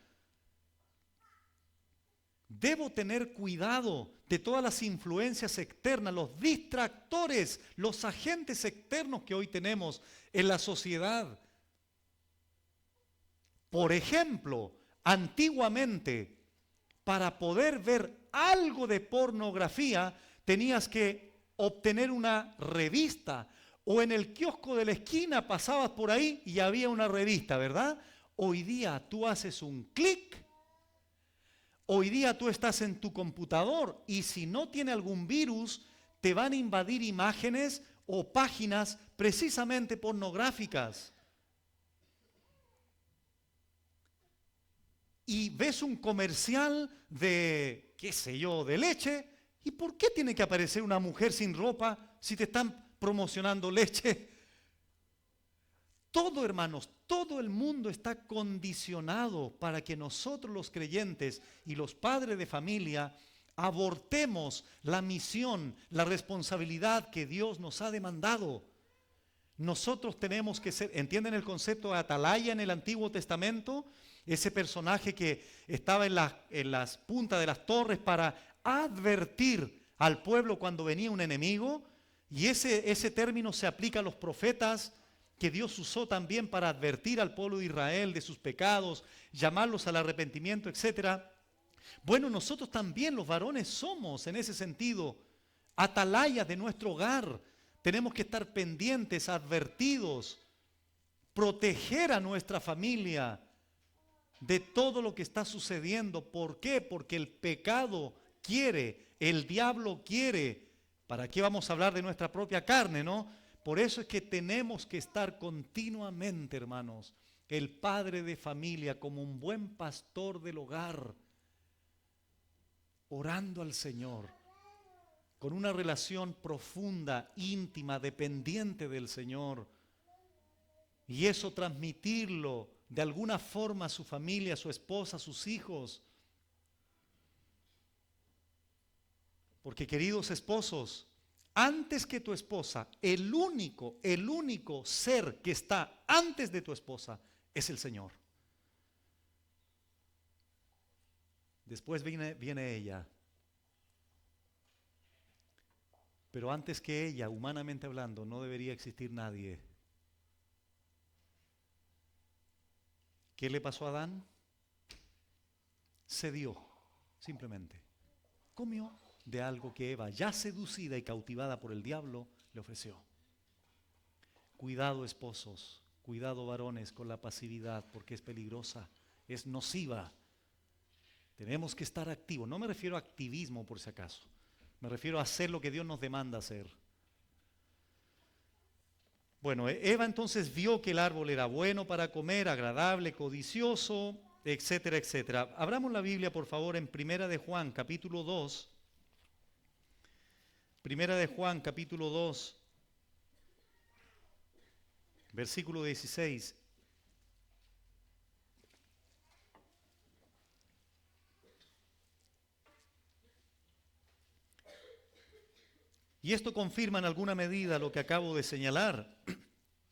Debo tener cuidado de todas las influencias externas, los distractores, los agentes externos que hoy tenemos en la sociedad. Por ejemplo, antiguamente, para poder ver algo de pornografía, tenías que obtener una revista, o en el kiosco de la esquina pasabas por ahí y había una revista, ¿verdad? Hoy día tú haces un clic. Hoy día tú estás en tu computador y si no tiene algún virus, te van a invadir imágenes o páginas precisamente pornográficas. Y ves un comercial de, qué sé yo, de leche. ¿Y por qué tiene que aparecer una mujer sin ropa si te están promocionando leche? Todo, hermanos, todo el mundo está condicionado para que nosotros los creyentes y los padres de familia abortemos la misión, la responsabilidad que Dios nos ha demandado. Nosotros tenemos que ser, ¿entienden el concepto de atalaya en el Antiguo Testamento? Ese personaje que estaba en las puntas de las torres para advertir al pueblo cuando venía un enemigo. Y ese término se aplica a los profetas que Dios usó también para advertir al pueblo de Israel de sus pecados, llamarlos al arrepentimiento, etc. Bueno, nosotros también los varones somos en ese sentido atalayas de nuestro hogar. Tenemos que estar pendientes, advertidos, proteger a nuestra familia de todo lo que está sucediendo. ¿Por qué? Porque el pecado quiere, el diablo quiere. ¿Para qué vamos a hablar de nuestra propia carne, no? Por eso es que tenemos que estar continuamente, hermanos, el padre de familia como un buen pastor del hogar, orando al Señor, con una relación profunda, íntima, dependiente del Señor. Y eso transmitirlo de alguna forma a su familia, a su esposa, a sus hijos. Porque, queridos esposos, antes que tu esposa, el único ser que está antes de tu esposa es el Señor. Después viene ella. Pero antes que ella, humanamente hablando, no debería existir nadie. ¿Qué le pasó a Adán? Cedió, simplemente. Comió de algo que Eva, ya seducida y cautivada por el diablo, le ofreció. Cuidado, esposos, cuidado, varones, con la pasividad, porque es peligrosa, es nociva. Tenemos que estar activos. No me refiero a activismo, por si acaso. Me refiero a hacer lo que Dios nos demanda hacer. Bueno, Eva entonces vio que el árbol era bueno para comer, agradable, codicioso, etcétera, etcétera. Abramos la Biblia, por favor, en Primera de Juan, capítulo 2. Primera de Juan, capítulo 2, versículo 16. Y esto confirma en alguna medida lo que acabo de señalar.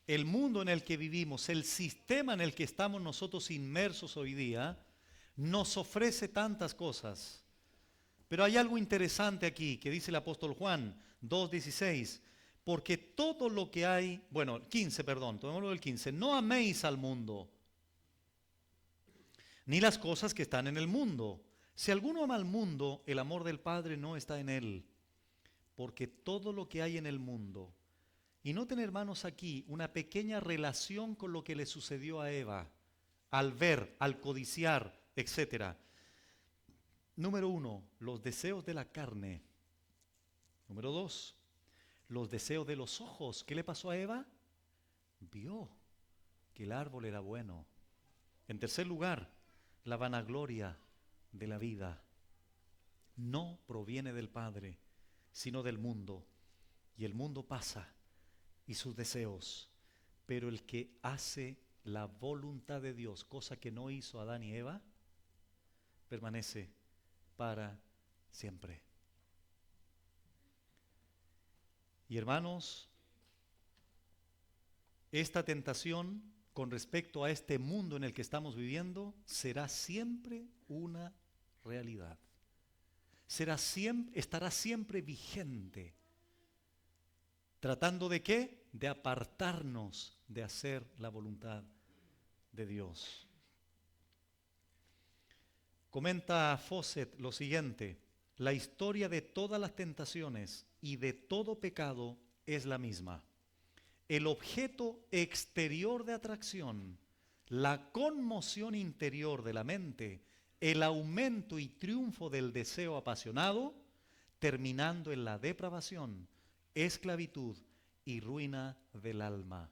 El mundo en el que vivimos, el sistema en el que estamos nosotros inmersos hoy día, nos ofrece tantas cosas. Pero hay algo interesante aquí que dice el apóstol Juan 2:16, porque todo lo que hay, 15, perdón, tomémoslo del 15, no améis al mundo, ni las cosas que están en el mundo. Si alguno ama al mundo, el amor del Padre no está en él, porque todo lo que hay en el mundo, y noten, hermanos, aquí una pequeña relación con lo que le sucedió a Eva, al ver, al codiciar, etc. Número 1, los deseos de la carne. Número 2, los deseos de los ojos. ¿Qué le pasó a Eva? Vio que el árbol era bueno. En tercer lugar, la vanagloria de la vida. No proviene del Padre, sino del mundo. Y el mundo pasa y sus deseos. Pero el que hace la voluntad de Dios, cosa que no hizo Adán y Eva, permanece para siempre. Y hermanos, esta tentación con respecto a este mundo en el que estamos viviendo será siempre una realidad. Estará siempre vigente. ¿Tratando de qué? De apartarnos de hacer la voluntad de Dios. Comenta Fawcett lo siguiente: la historia de todas las tentaciones y de todo pecado es la misma. El objeto exterior de atracción, la conmoción interior de la mente, el aumento y triunfo del deseo apasionado, terminando en la depravación, esclavitud y ruina del alma.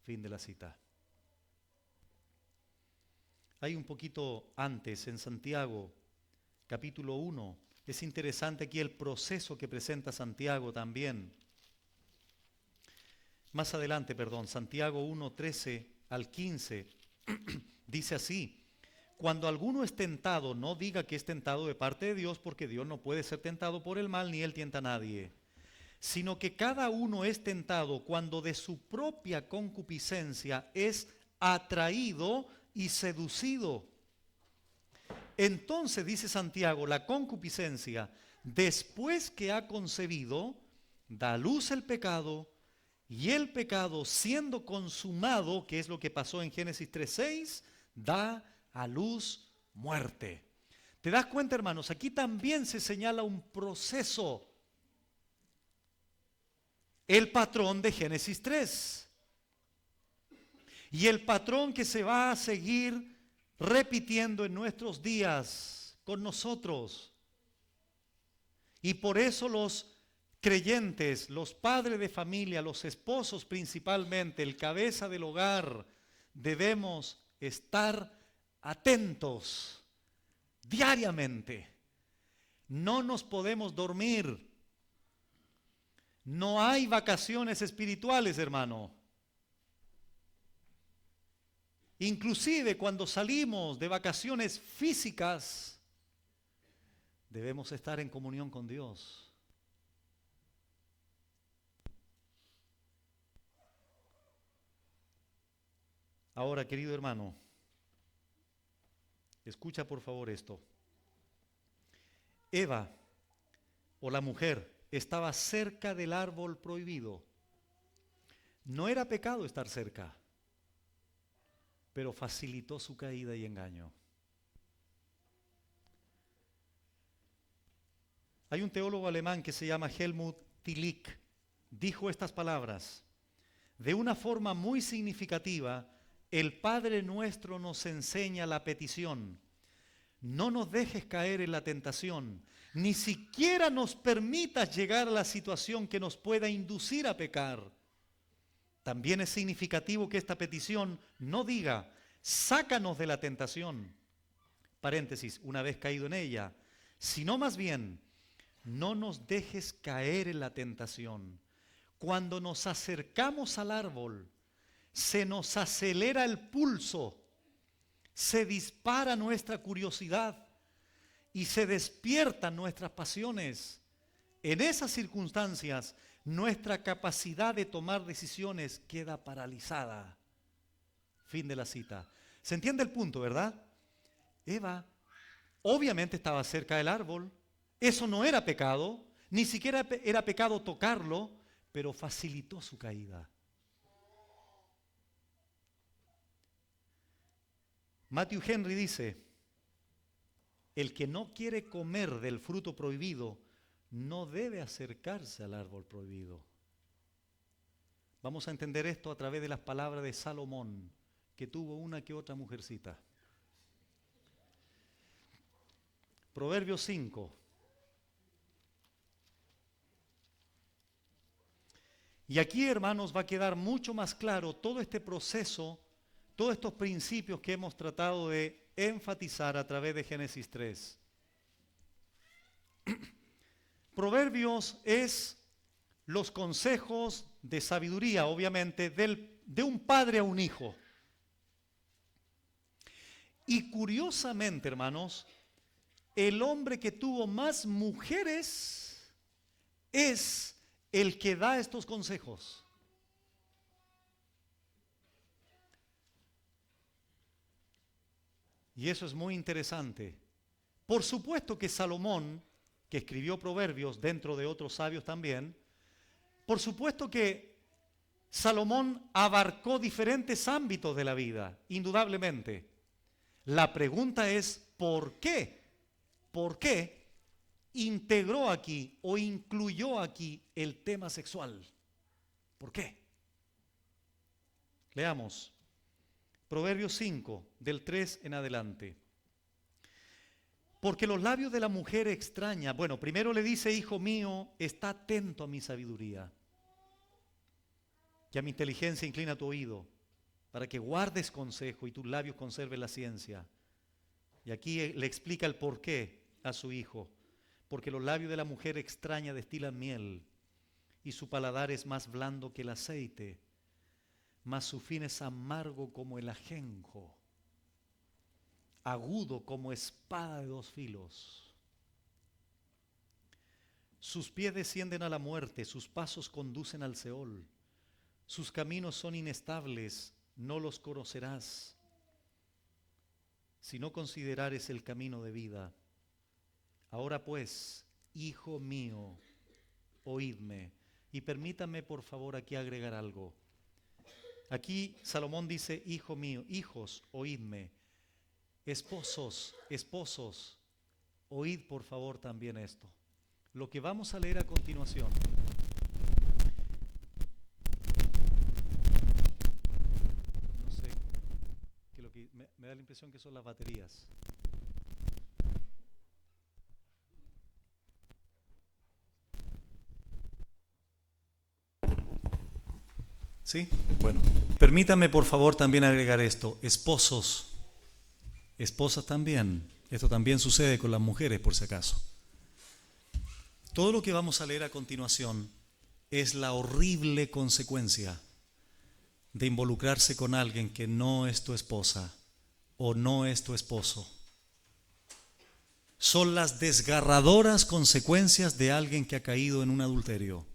Fin de la cita. Hay un poquito antes, en Santiago, capítulo 1. Es interesante aquí el proceso que presenta Santiago también. Más adelante, Santiago 1, 13 al 15, dice así: cuando alguno es tentado, no diga que es tentado de parte de Dios, porque Dios no puede ser tentado por el mal, ni Él tienta a nadie. Sino que cada uno es tentado cuando de su propia concupiscencia es atraído y seducido. Entonces, dice Santiago, la concupiscencia, después que ha concebido, da a luz el pecado, y el pecado, siendo consumado, que es lo que pasó en Génesis 3:6, da a luz muerte. ¿Te das cuenta, hermanos? Aquí también se señala un proceso. El patrón de Génesis 3. Y el patrón que se va a seguir repitiendo en nuestros días con nosotros. Y por eso los creyentes, los padres de familia, los esposos principalmente, el cabeza del hogar, debemos estar atentos diariamente. No nos podemos dormir. No hay vacaciones espirituales, hermano. Inclusive cuando salimos de vacaciones físicas, debemos estar en comunión con Dios. Ahora, querido hermano, escucha por favor esto. Eva, o la mujer, estaba cerca del árbol prohibido. No era pecado estar cerca, pero facilitó su caída y engaño. Hay un teólogo alemán que se llama Helmut Tillich. Dijo estas palabras: de una forma muy significativa, el Padre nuestro nos enseña la petición: no nos dejes caer en la tentación, ni siquiera nos permitas llegar a la situación que nos pueda inducir a pecar. También es significativo que esta petición no diga: sácanos de la tentación, paréntesis, una vez caído en ella, sino más bien: no nos dejes caer en la tentación. Cuando nos acercamos al árbol, se nos acelera el pulso, se dispara nuestra curiosidad y se despiertan nuestras pasiones. En esas circunstancias, nuestra capacidad de tomar decisiones queda paralizada. Fin de la cita. ¿Se entiende el punto, verdad? Eva obviamente estaba cerca del árbol. Eso no era pecado, ni siquiera era pecado tocarlo, pero facilitó su caída. Matthew Henry dice, el que no quiere comer del fruto prohibido no debe acercarse al árbol prohibido. Vamos a entender esto a través de las palabras de Salomón, que tuvo una que otra mujercita. Proverbios 5. Y aquí, hermanos, va a quedar mucho más claro todo este proceso, todos estos principios que hemos tratado de enfatizar a través de Génesis 3. Proverbios es los consejos de sabiduría, obviamente, de un padre a un hijo. Y curiosamente, hermanos, el hombre que tuvo más mujeres es el que da estos consejos. Y eso es muy interesante. Por supuesto que Salomón, que escribió Proverbios dentro de otros sabios también, por supuesto que Salomón abarcó diferentes ámbitos de la vida, indudablemente. La pregunta es, ¿por qué? ¿Por qué integró aquí o incluyó aquí el tema sexual? ¿Por qué? Leamos. Proverbios 5, del 3 en adelante. Porque los labios de la mujer extraña, bueno, primero le dice, hijo mío, está atento a mi sabiduría, que a mi inteligencia inclina tu oído, para que guardes consejo y tus labios conserven la ciencia. Y aquí le explica el por qué a su hijo. Porque los labios de la mujer extraña destilan miel, y su paladar es más blando que el aceite, mas su fin es amargo como el ajenjo, agudo como espada de dos filos. Sus pies descienden a la muerte, sus pasos conducen al Seol. Sus caminos son inestables, no los conocerás, si no considerares el camino de vida. Ahora pues, hijo mío, oídme. Y permítame por favor aquí agregar algo. Aquí Salomón dice, hijo mío, hijos, oídme. Esposos, esposos, oíd por favor también esto. Lo que vamos a leer a continuación. No sé, que lo que me da la impresión que son las baterías. ¿Sí? Bueno, permítame por favor también agregar esto. Esposos, esposas también. Esto también sucede con las mujeres, por si acaso. Todo lo que vamos a leer a continuación es la horrible consecuencia de involucrarse con alguien que no es tu esposa o no es tu esposo. Son las desgarradoras consecuencias de alguien que ha caído en un adulterio.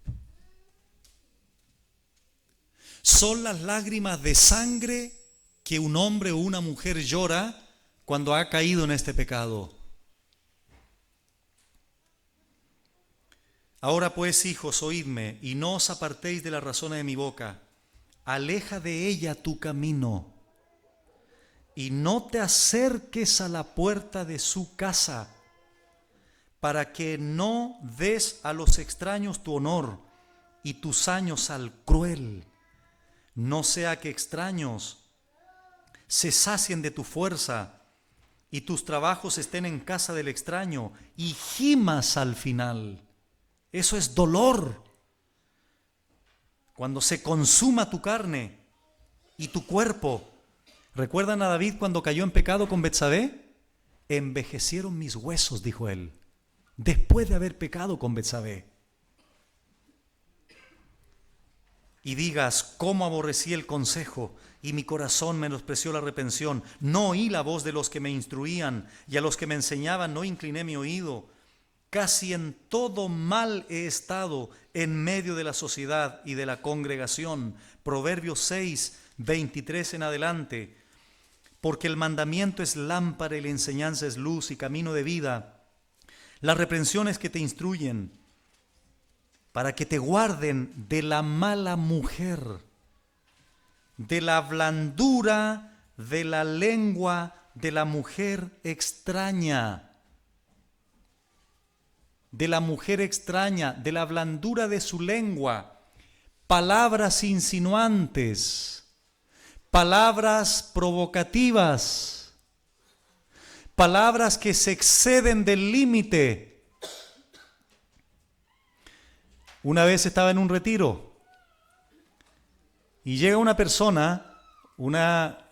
Son las lágrimas de sangre que un hombre o una mujer llora cuando ha caído en este pecado. Ahora pues, hijos, oídme, y no os apartéis de las razones de mi boca. Aleja de ella tu camino, y no te acerques a la puerta de su casa, para que no des a los extraños tu honor, y tus años al cruel. No sea que extraños se sacien de tu fuerza y tus trabajos estén en casa del extraño y gimas al final. Eso es dolor. Cuando se consuma tu carne y tu cuerpo. ¿Recuerdan a David cuando cayó en pecado con Betsabé? Envejecieron mis huesos, dijo él, después de haber pecado con Betsabé. Y digas, cómo aborrecí el consejo, y mi corazón menospreció la reprensión. No oí la voz de los que me instruían, y a los que me enseñaban no incliné mi oído. Casi en todo mal he estado en medio de la sociedad y de la congregación. Proverbios 6, 23 en adelante. Porque el mandamiento es lámpara y la enseñanza es luz y camino de vida. Las reprensiones que te instruyen, para que te guarden de la mala mujer, de la blandura de la lengua de la mujer extraña, de la mujer extraña, de la blandura de su lengua, palabras insinuantes, palabras provocativas, palabras que se exceden del límite. Una vez estaba en un retiro y llega una persona, una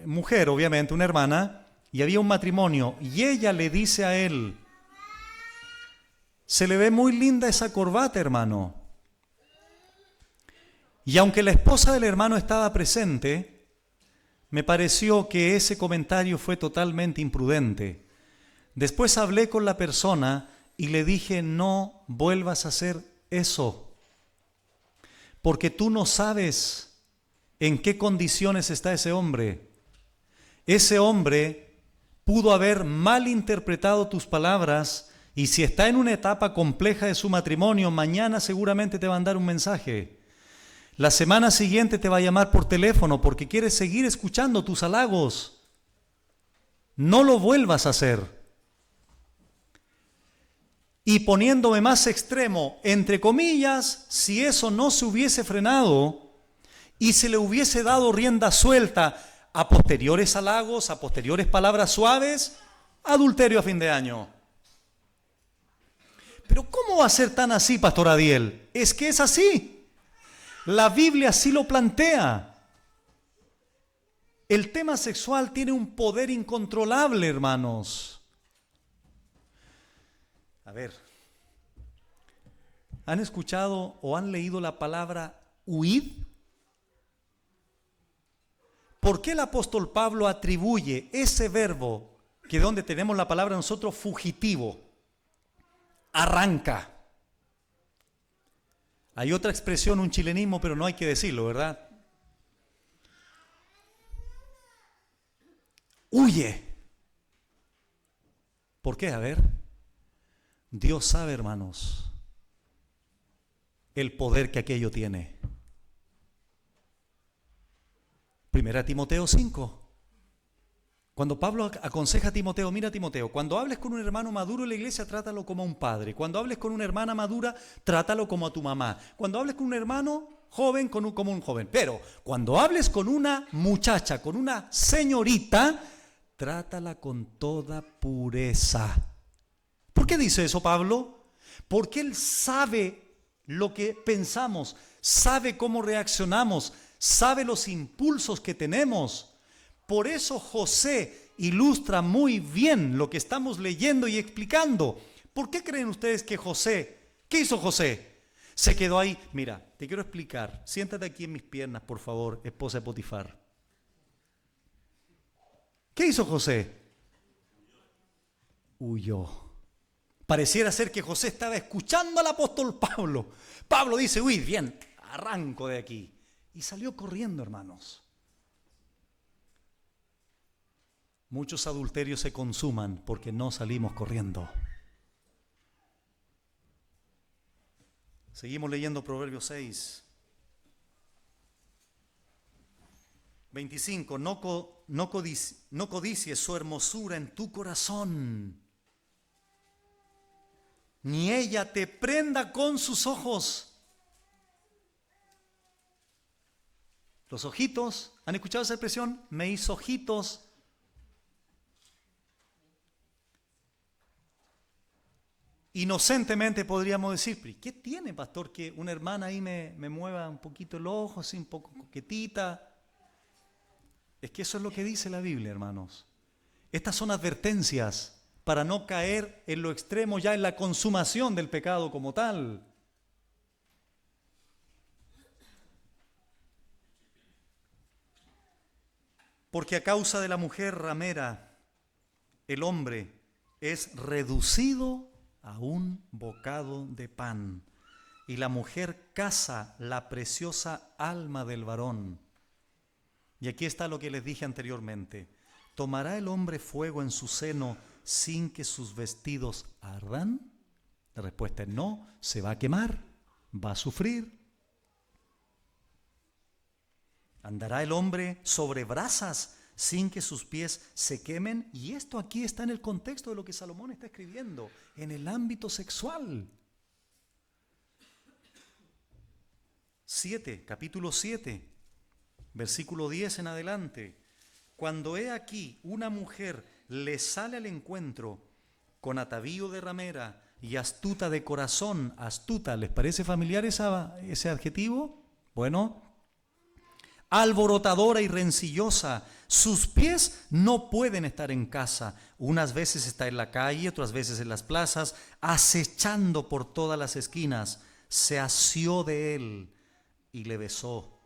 mujer, obviamente, una hermana, y había un matrimonio, y ella le dice a él: se le ve muy linda esa corbata, hermano. Y aunque la esposa del hermano estaba presente, me pareció que ese comentario fue totalmente imprudente. Después hablé con la persona y le dije: no vuelvas a hacer eso, porque tú no sabes en qué condiciones está ese hombre. Ese hombre pudo haber malinterpretado tus palabras, y si está en una etapa compleja de su matrimonio, mañana seguramente te va a mandar un mensaje. La semana siguiente te va a llamar por teléfono porque quiere seguir escuchando tus halagos. No lo vuelvas a hacer. Y poniéndome más extremo, entre comillas, si eso no se hubiese frenado y se le hubiese dado rienda suelta a posteriores halagos, a posteriores palabras suaves, adulterio a fin de año. Pero ¿cómo va a ser tan así, Pastor Adiel? Es que es así. La Biblia así lo plantea. El tema sexual tiene un poder incontrolable, hermanos. A ver, ¿han escuchado o han leído la palabra huid? ¿Por qué el apóstol Pablo atribuye ese verbo, que donde tenemos la palabra nosotros fugitivo, arranca? Hay otra expresión, un chilenismo, pero no hay que decirlo, ¿verdad? Huye. ¿Por qué? A ver. Dios sabe, hermanos, el poder que aquello tiene. Primera Timoteo 5. Cuando Pablo aconseja a Timoteo: mira, Timoteo, cuando hables con un hermano maduro en la iglesia, trátalo como a un padre. Cuando hables con una hermana madura, trátalo como a tu mamá. Cuando hables con un hermano joven, como un joven. Pero cuando hables con una muchacha, con una señorita, trátala con toda pureza. ¿Por qué dice eso Pablo? Porque él sabe lo que pensamos, sabe cómo reaccionamos, sabe los impulsos que tenemos. Por eso José ilustra muy bien lo que estamos leyendo y explicando. ¿Por qué creen ustedes que José, qué hizo José? Se quedó ahí. Mira, te quiero explicar. Siéntate aquí en mis piernas, por favor, esposa de Potifar. ¿Qué hizo José? Huyó. Pareciera ser que José estaba escuchando al apóstol Pablo. Pablo dice: uy, bien, arranco de aquí. Y salió corriendo, hermanos. Muchos adulterios se consuman porque no salimos corriendo. Seguimos leyendo Proverbios 6. 25. No codicies su hermosura en tu corazón, ni ella te prenda con sus ojos. Los ojitos, ¿han escuchado esa expresión? Me hizo ojitos. Inocentemente podríamos decir: ¿pero qué tiene, pastor, que una hermana ahí me mueva un poquito el ojo, así un poco coquetita? Es que eso es lo que dice la Biblia, hermanos. Estas son advertencias para no caer en lo extremo, ya en la consumación del pecado como tal. Porque a causa de la mujer ramera, el hombre es reducido a un bocado de pan, y la mujer caza la preciosa alma del varón. Y aquí está lo que les dije anteriormente: ¿tomará el hombre fuego en su seno sin que sus vestidos ardan? La respuesta es no, se va a quemar, va a sufrir. ¿Andará el hombre sobre brasas sin que sus pies se quemen. Y esto aquí está en el contexto de lo que Salomón está escribiendo, en el ámbito sexual. Capítulo 7, versículo 10 en adelante. Cuando he aquí una mujer le sale al encuentro con atavío de ramera y astuta de corazón, astuta, ¿les parece familiar ese adjetivo? Bueno, alborotadora y rencillosa, sus pies no pueden estar en casa, unas veces está en la calle, otras veces en las plazas, acechando por todas las esquinas, se asió de él y le besó.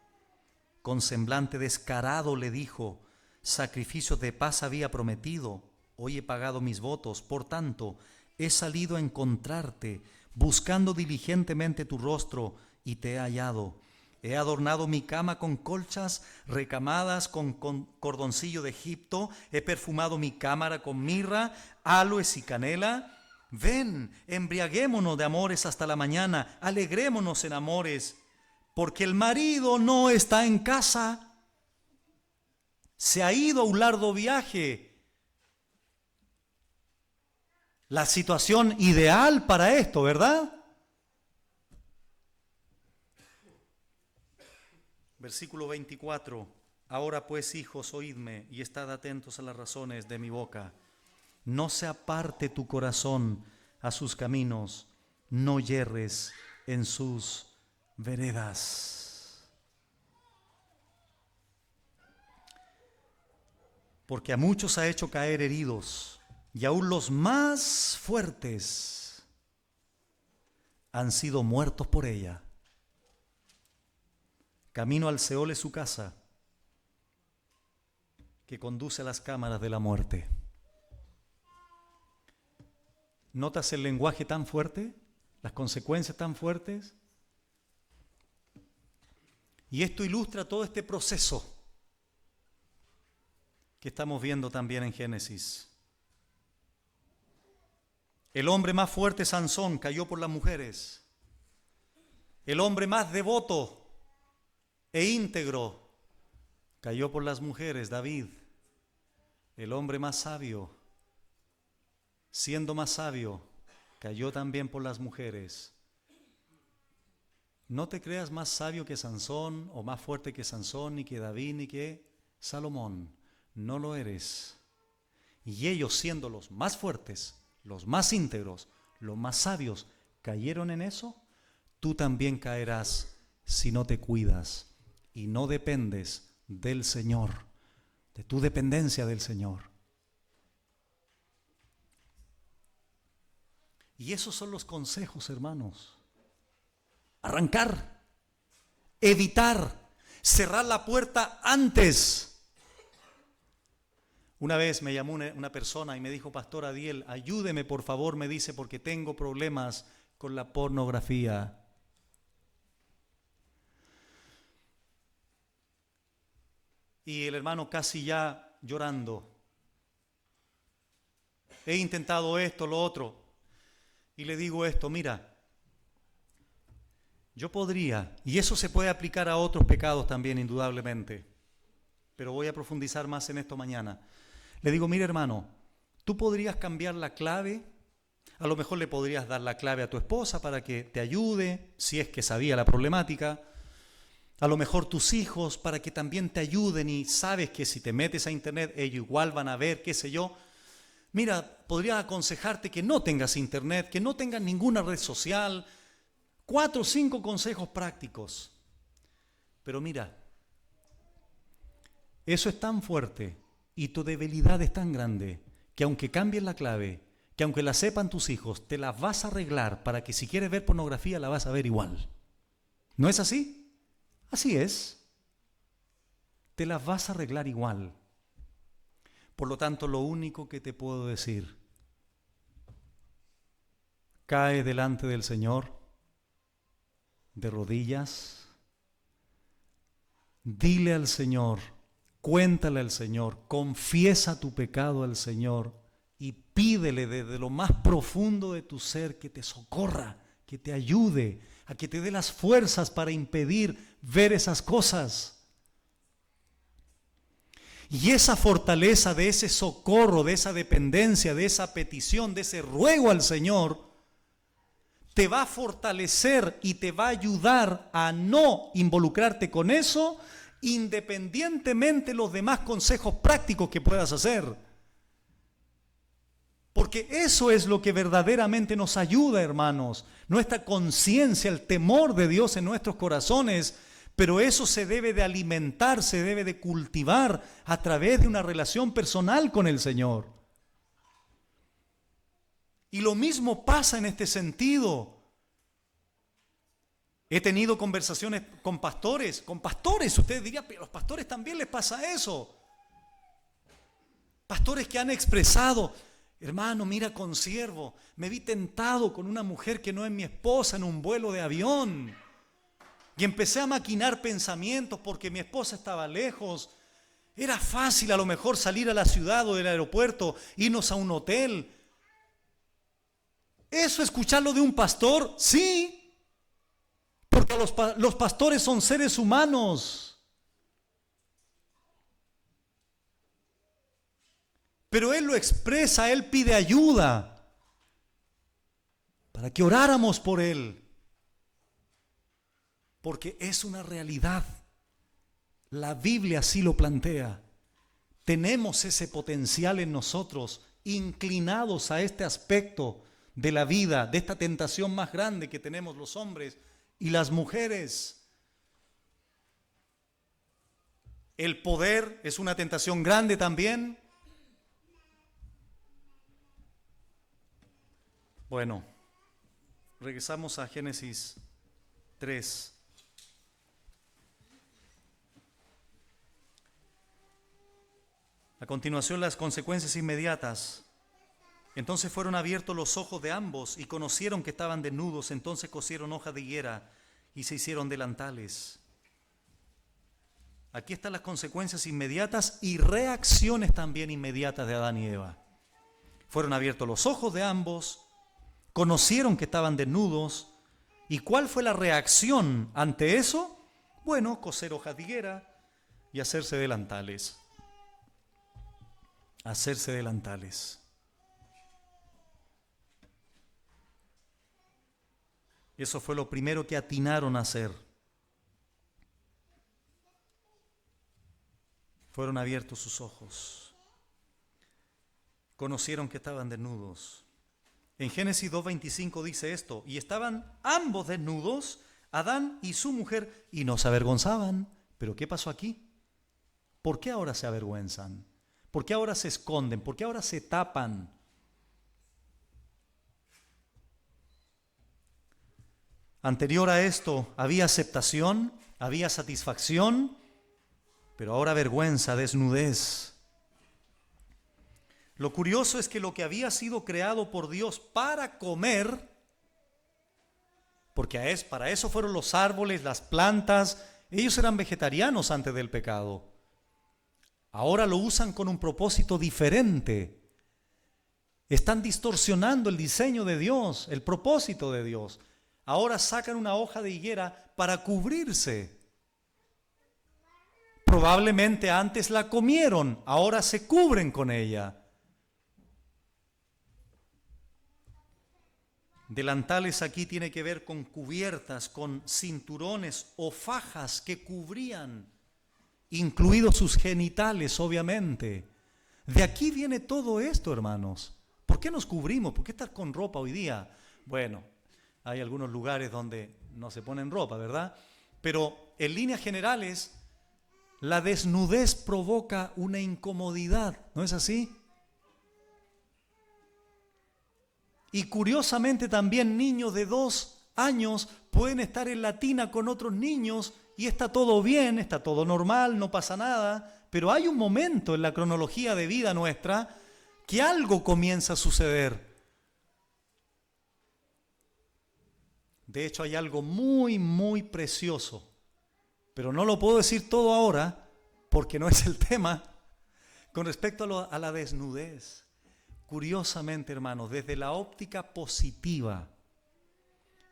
Con semblante descarado le dijo: sacrificios de paz había prometido, hoy he pagado mis votos, por tanto, he salido a encontrarte, buscando diligentemente tu rostro, y te he hallado. He adornado mi cama con colchas recamadas con cordoncillo de Egipto, he perfumado mi cámara con mirra, aloes y canela. Ven, embriaguémonos de amores hasta la mañana, alegrémonos en amores, porque el marido no está en casa, se ha ido a un largo viaje. La situación ideal para esto, ¿verdad? Versículo 24. Ahora pues, hijos, oídme y estad atentos a las razones de mi boca. No se aparte tu corazón a sus caminos, no yerres en sus veredas. Porque a muchos ha hecho caer heridos, y aún los más fuertes han sido muertos por ella. Camino al Seol es su casa, que conduce a las cámaras de la muerte. ¿Notas el lenguaje tan fuerte? ¿Las consecuencias tan fuertes? Y esto ilustra todo este proceso que estamos viendo también en Génesis. El hombre más fuerte, Sansón, cayó por las mujeres. El hombre más devoto e íntegro cayó por las mujeres, David. El hombre más sabio, siendo más sabio, cayó también por las mujeres. No te creas más sabio que Sansón, o más fuerte que Sansón, ni que David, ni que Salomón. No lo eres. Y ellos, siendo los más fuertes, los más íntegros, los más sabios, cayeron en eso. Tú también caerás si no te cuidas y no dependes del Señor, de tu dependencia del Señor. Y esos son los consejos, hermanos. Arrancar, evitar, cerrar la puerta antes. Una vez me llamó una persona y me dijo: Pastor Adiel, ayúdeme por favor, me dice, porque tengo problemas con la pornografía. Y el hermano casi ya llorando: he intentado esto, lo otro. Y le digo esto: mira, yo podría, y eso se puede aplicar a otros pecados también, indudablemente, pero voy a profundizar más en esto mañana. Le digo: mira, hermano, tú podrías cambiar la clave. A lo mejor le podrías dar la clave a tu esposa para que te ayude, si es que sabía la problemática. A lo mejor tus hijos, para que también te ayuden, y sabes que si te metes a internet ellos igual van a ver, qué sé yo. Mira, podría aconsejarte que no tengas internet, que no tengas ninguna red social. 4 o 5 consejos prácticos. Pero mira, eso es tan fuerte y tu debilidad es tan grande que aunque cambies la clave, que aunque la sepan tus hijos, te la vas a arreglar para que si quieres ver pornografía la vas a ver igual. ¿No es así? Así es. Te las vas a arreglar igual. Por lo tanto, lo único que te puedo decir: cae delante del Señor de rodillas, dile al Señor, cuéntale al Señor, confiesa tu pecado al Señor y pídele desde lo más profundo de tu ser que te socorra, que te ayude, a que te dé las fuerzas para impedir ver esas cosas. Y esa fortaleza de ese socorro, de esa dependencia, de esa petición, de ese ruego al Señor, te va a fortalecer y te va a ayudar a no involucrarte con eso, independientemente de los demás consejos prácticos que puedas hacer. Porque eso es lo que verdaderamente nos ayuda, hermanos. Nuestra conciencia, el temor de Dios en nuestros corazones. Pero eso se debe de alimentar, se debe de cultivar a través de una relación personal con el Señor. Y lo mismo pasa en este sentido. He tenido conversaciones con pastores. Ustedes dirían, pero a los pastores también les pasa eso. Pastores que han expresado: hermano, mira, consiervo, me vi tentado con una mujer que no es mi esposa en un vuelo de avión. Y empecé a maquinar pensamientos porque mi esposa estaba lejos. Era fácil a lo mejor salir a la ciudad o del aeropuerto, irnos a un hotel. ¿Eso escucharlo de un pastor? Sí. Porque los pastores son seres humanos. Pero él lo expresa, él pide ayuda para que oráramos por él. Porque es una realidad. La Biblia así lo plantea. Tenemos ese potencial en nosotros, inclinados a este aspecto de la vida, de esta tentación más grande que tenemos los hombres y las mujeres. El poder es una tentación grande también. Bueno, regresamos a Génesis 3. A continuación, las consecuencias inmediatas. Entonces fueron abiertos los ojos de ambos y conocieron que estaban desnudos. Entonces cosieron hoja de higuera y se hicieron delantales. Aquí están las consecuencias inmediatas y reacciones también inmediatas de Adán y Eva. Fueron abiertos los ojos de ambos, conocieron que estaban desnudos. ¿Y cuál fue la reacción ante eso? Bueno, coser hoja de higuera y hacerse delantales. Hacerse delantales. Eso fue lo primero que atinaron a hacer. Fueron abiertos sus ojos. Conocieron que estaban desnudos. En Génesis 2:25 dice esto: y estaban ambos desnudos, Adán y su mujer, y no se avergonzaban. ¿Pero qué pasó aquí? ¿Por qué ahora se avergüenzan? ¿Por qué ahora se esconden? ¿Por qué ahora se tapan? Anterior a esto había aceptación, había satisfacción, pero ahora vergüenza, desnudez. Lo curioso es que lo que había sido creado por Dios para comer, porque para eso fueron los árboles, las plantas, ellos eran vegetarianos antes del pecado. Ahora lo usan con un propósito diferente. Están distorsionando el diseño de Dios, el propósito de Dios. Ahora sacan una hoja de higuera para cubrirse. Probablemente antes la comieron, ahora se cubren con ella. Delantales aquí tiene que ver con cubiertas, con cinturones o fajas que cubrían, incluidos sus genitales, obviamente. De aquí viene todo esto, hermanos. ¿Por qué nos cubrimos? ¿Por qué estar con ropa hoy día? Bueno, hay algunos lugares donde no se ponen ropa, ¿verdad? Pero en líneas generales, la desnudez provoca una incomodidad, ¿no es así? Y curiosamente también niños de 2 años pueden estar en la tina con otros niños y está todo bien, está todo normal, no pasa nada, pero hay un momento en la cronología de vida nuestra que algo comienza a suceder. De hecho, hay algo muy, muy precioso, pero no lo puedo decir todo ahora porque no es el tema, con respecto a la desnudez. Curiosamente, hermanos, desde la óptica positiva,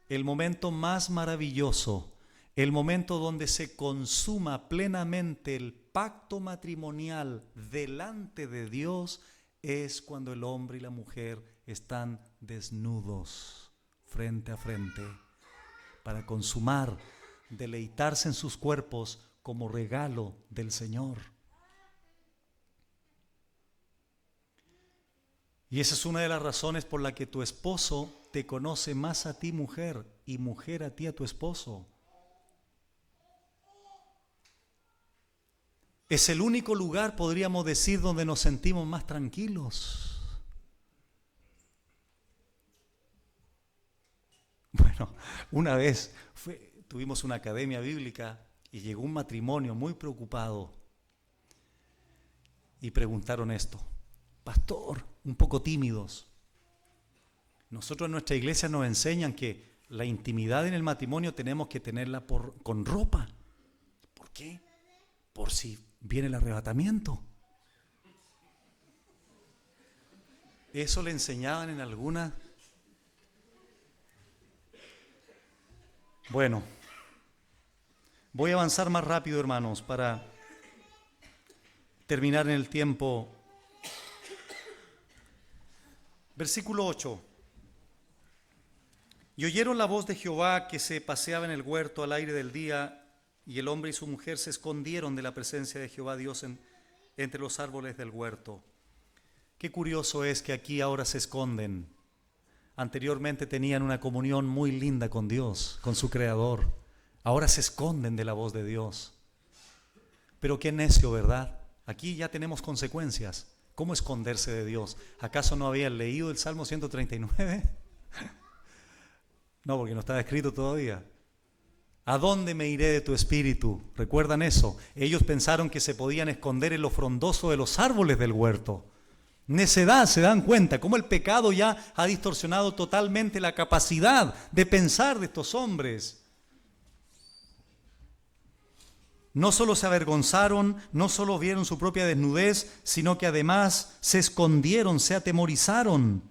el momento más maravilloso, el momento donde se consuma plenamente el pacto matrimonial delante de Dios es cuando el hombre y la mujer están desnudos, frente a frente, para consumar, deleitarse en sus cuerpos como regalo del Señor. Y esa es una de las razones por la que tu esposo te conoce más a ti, mujer, y mujer a ti, a tu esposo. Es el único lugar, podríamos decir, donde nos sentimos más tranquilos. Bueno, una vez tuvimos una academia bíblica y llegó un matrimonio muy preocupado y preguntaron esto: pastor, un poco tímidos, nosotros en nuestra iglesia nos enseñan que la intimidad en el matrimonio tenemos que tenerla con ropa. ¿Por qué? Por si viene el arrebatamiento. Eso le enseñaban en alguna. Bueno, voy a avanzar más rápido, hermanos, para terminar en el tiempo. Versículo 8. Y oyeron la voz de Jehová que se paseaba en el huerto al aire del día, y el hombre y su mujer se escondieron de la presencia de Jehová Dios entre los árboles del huerto. Qué curioso es que aquí ahora se esconden. Anteriormente tenían una comunión muy linda con Dios, con su Creador. Ahora se esconden de la voz de Dios. Pero qué necio, ¿verdad? Aquí ya tenemos consecuencias. ¿Cómo esconderse de Dios? ¿Acaso no habían leído el Salmo 139? No, porque no estaba escrito todavía. ¿A dónde me iré de tu espíritu? ¿Recuerdan eso? Ellos pensaron que se podían esconder en lo frondoso de los árboles del huerto. Necedad, se dan cuenta cómo el pecado ya ha distorsionado totalmente la capacidad de pensar de estos hombres. No solo se avergonzaron, no solo vieron su propia desnudez, sino que además se escondieron, se atemorizaron.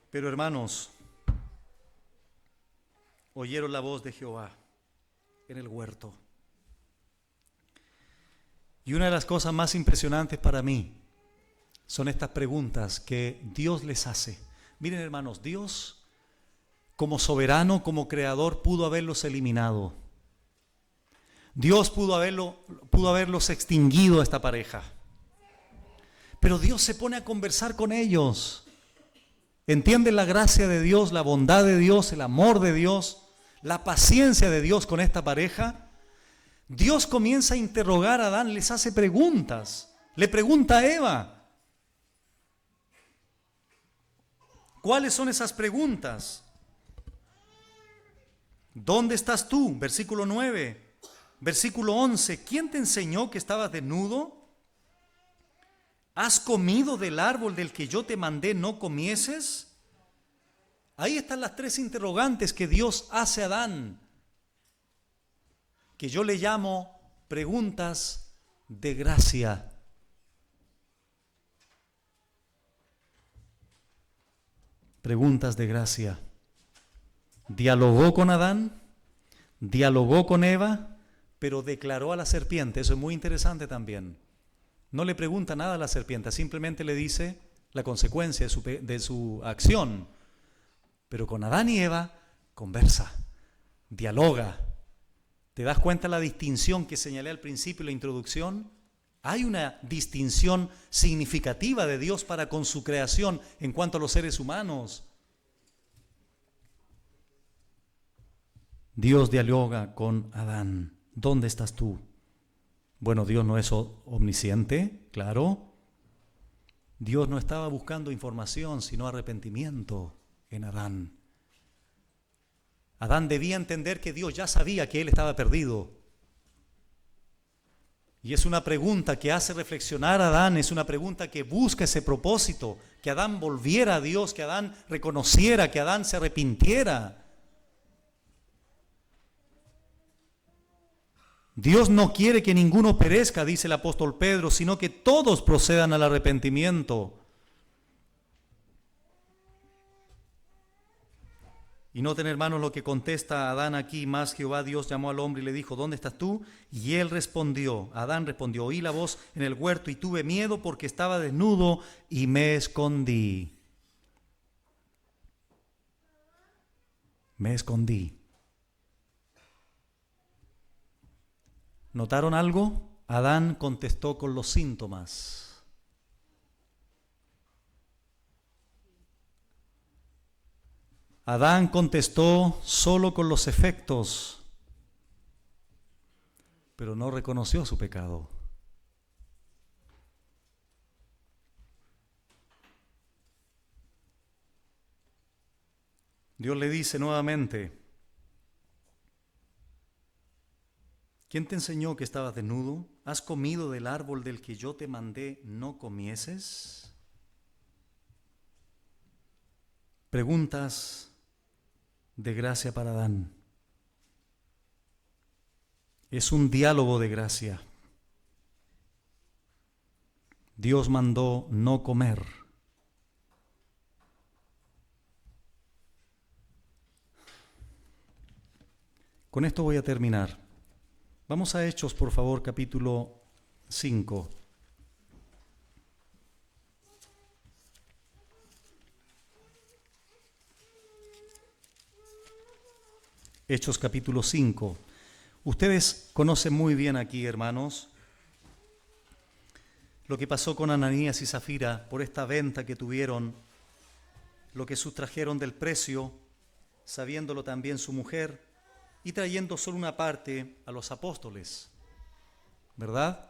Pero hermanos, oyeron la voz de Jehová en el huerto. Y una de las cosas más impresionantes para mí son estas preguntas que Dios les hace. Miren, hermanos, Dios como soberano, como creador, pudo haberlos eliminado. Dios pudo haberlos extinguido a esta pareja. Pero Dios se pone a conversar con ellos. ¿Entienden la gracia de Dios, la bondad de Dios, el amor de Dios, la paciencia de Dios con esta pareja? Dios comienza a interrogar a Adán, les hace preguntas. Le pregunta a Eva. ¿Cuáles son esas preguntas? ¿Dónde estás tú? Versículo 9. Versículo 11. ¿Quién te enseñó que estabas desnudo? ¿Has comido del árbol del que yo te mandé no comieses? Ahí están las tres interrogantes que Dios hace a Adán, que yo le llamo preguntas de gracia. Preguntas de gracia. Dialogó con Adán, dialogó con Eva, pero declaró a la serpiente. Eso es muy interesante también. No le pregunta nada a la serpiente, simplemente le dice la consecuencia de su acción. Pero con Adán y Eva conversa, dialoga. ¿Te das cuenta la distinción que señalé al principio en la introducción? Hay una distinción significativa de Dios para con su creación en cuanto a los seres humanos. Dios dialoga con Adán. ¿Dónde estás tú? Bueno, Dios no es omnisciente, claro. Dios no estaba buscando información, sino arrepentimiento en Adán. Adán debía entender que Dios ya sabía que él estaba perdido. Y es una pregunta que hace reflexionar a Adán, es una pregunta que busca ese propósito, que Adán volviera a Dios, que Adán reconociera, que Adán se arrepintiera. Dios no quiere que ninguno perezca, dice el apóstol Pedro, sino que todos procedan al arrepentimiento. Y noten, hermanos, lo que contesta Adán aquí. Más Jehová Dios llamó al hombre y le dijo, ¿dónde estás tú? Y él respondió, Adán respondió, oí la voz en el huerto y tuve miedo porque estaba desnudo y me escondí. Me escondí. ¿Notaron algo? Adán contestó con los síntomas. Adán contestó solo con los efectos, pero no reconoció su pecado. Dios le dice nuevamente, ¿quién te enseñó que estabas desnudo? ¿Has comido del árbol del que yo te mandé no comieses? Preguntas de gracia para Adán. Es un diálogo de gracia. Dios mandó no comer. Con esto voy a terminar. Vamos a Hechos, por favor, capítulo 5. Hechos capítulo 5. Ustedes conocen muy bien aquí, hermanos, lo que pasó con Ananías y Zafira por esta venta que tuvieron, lo que sustrajeron del precio, sabiéndolo también su mujer, y trayendo solo una parte a los apóstoles, ¿verdad?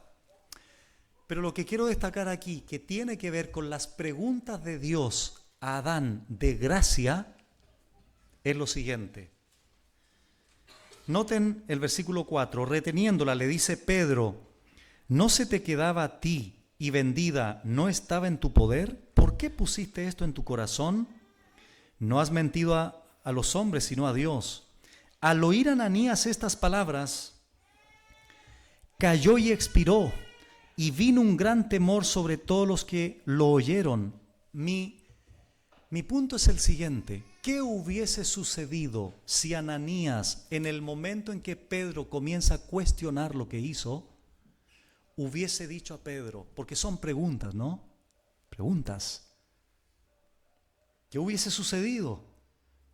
Pero lo que quiero destacar aquí, que tiene que ver con las preguntas de Dios a Adán de gracia, es lo siguiente. Noten el versículo 4, reteniéndola le dice Pedro, ¿no se te quedaba a ti y vendida no estaba en tu poder? ¿Por qué pusiste esto en tu corazón? No has mentido a los hombres sino a Dios. Al oír Ananías estas palabras, cayó y expiró, y vino un gran temor sobre todos los que lo oyeron. Mi punto es el siguiente. ¿Qué hubiese sucedido si Ananías, en el momento en que Pedro comienza a cuestionar lo que hizo, hubiese dicho a Pedro, porque son preguntas, ¿no? Preguntas. ¿Qué hubiese sucedido?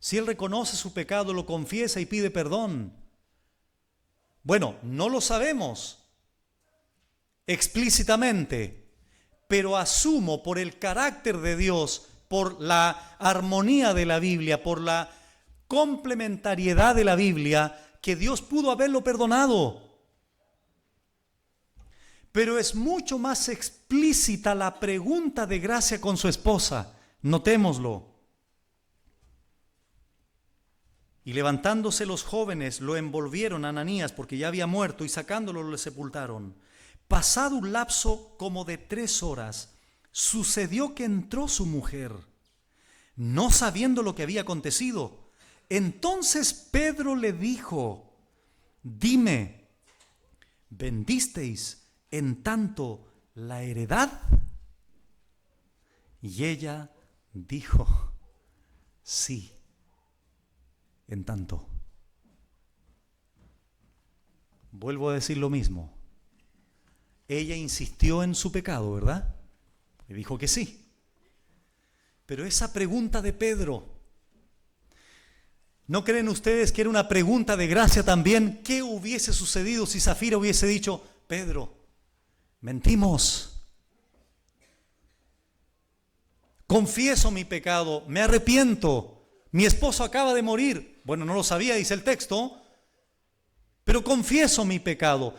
Si él reconoce su pecado, lo confiesa y pide perdón. Bueno, no lo sabemos explícitamente, pero asumo por el carácter de Dios, por la armonía de la Biblia, por la complementariedad de la Biblia, que Dios pudo haberlo perdonado. Pero es mucho más explícita la pregunta de gracia con su esposa. Notémoslo. Y levantándose los jóvenes, lo envolvieron a Ananías, porque ya había muerto, y sacándolo lo sepultaron. Pasado un lapso como de 3 horas, sucedió que entró su mujer, no sabiendo lo que había acontecido. Entonces Pedro le dijo, dime, ¿vendisteis en tanto la heredad? Y ella dijo, sí, en tanto. Vuelvo a decir lo mismo. Ella insistió en su pecado, ¿verdad? Le dijo que sí. Pero esa pregunta de Pedro, ¿no creen ustedes que era una pregunta de gracia también? ¿Qué hubiese sucedido si Zafira hubiese dicho, Pedro, mentimos? Confieso mi pecado, me arrepiento. Mi esposo acaba de morir. Bueno, no lo sabía, dice el texto, pero confieso mi pecado.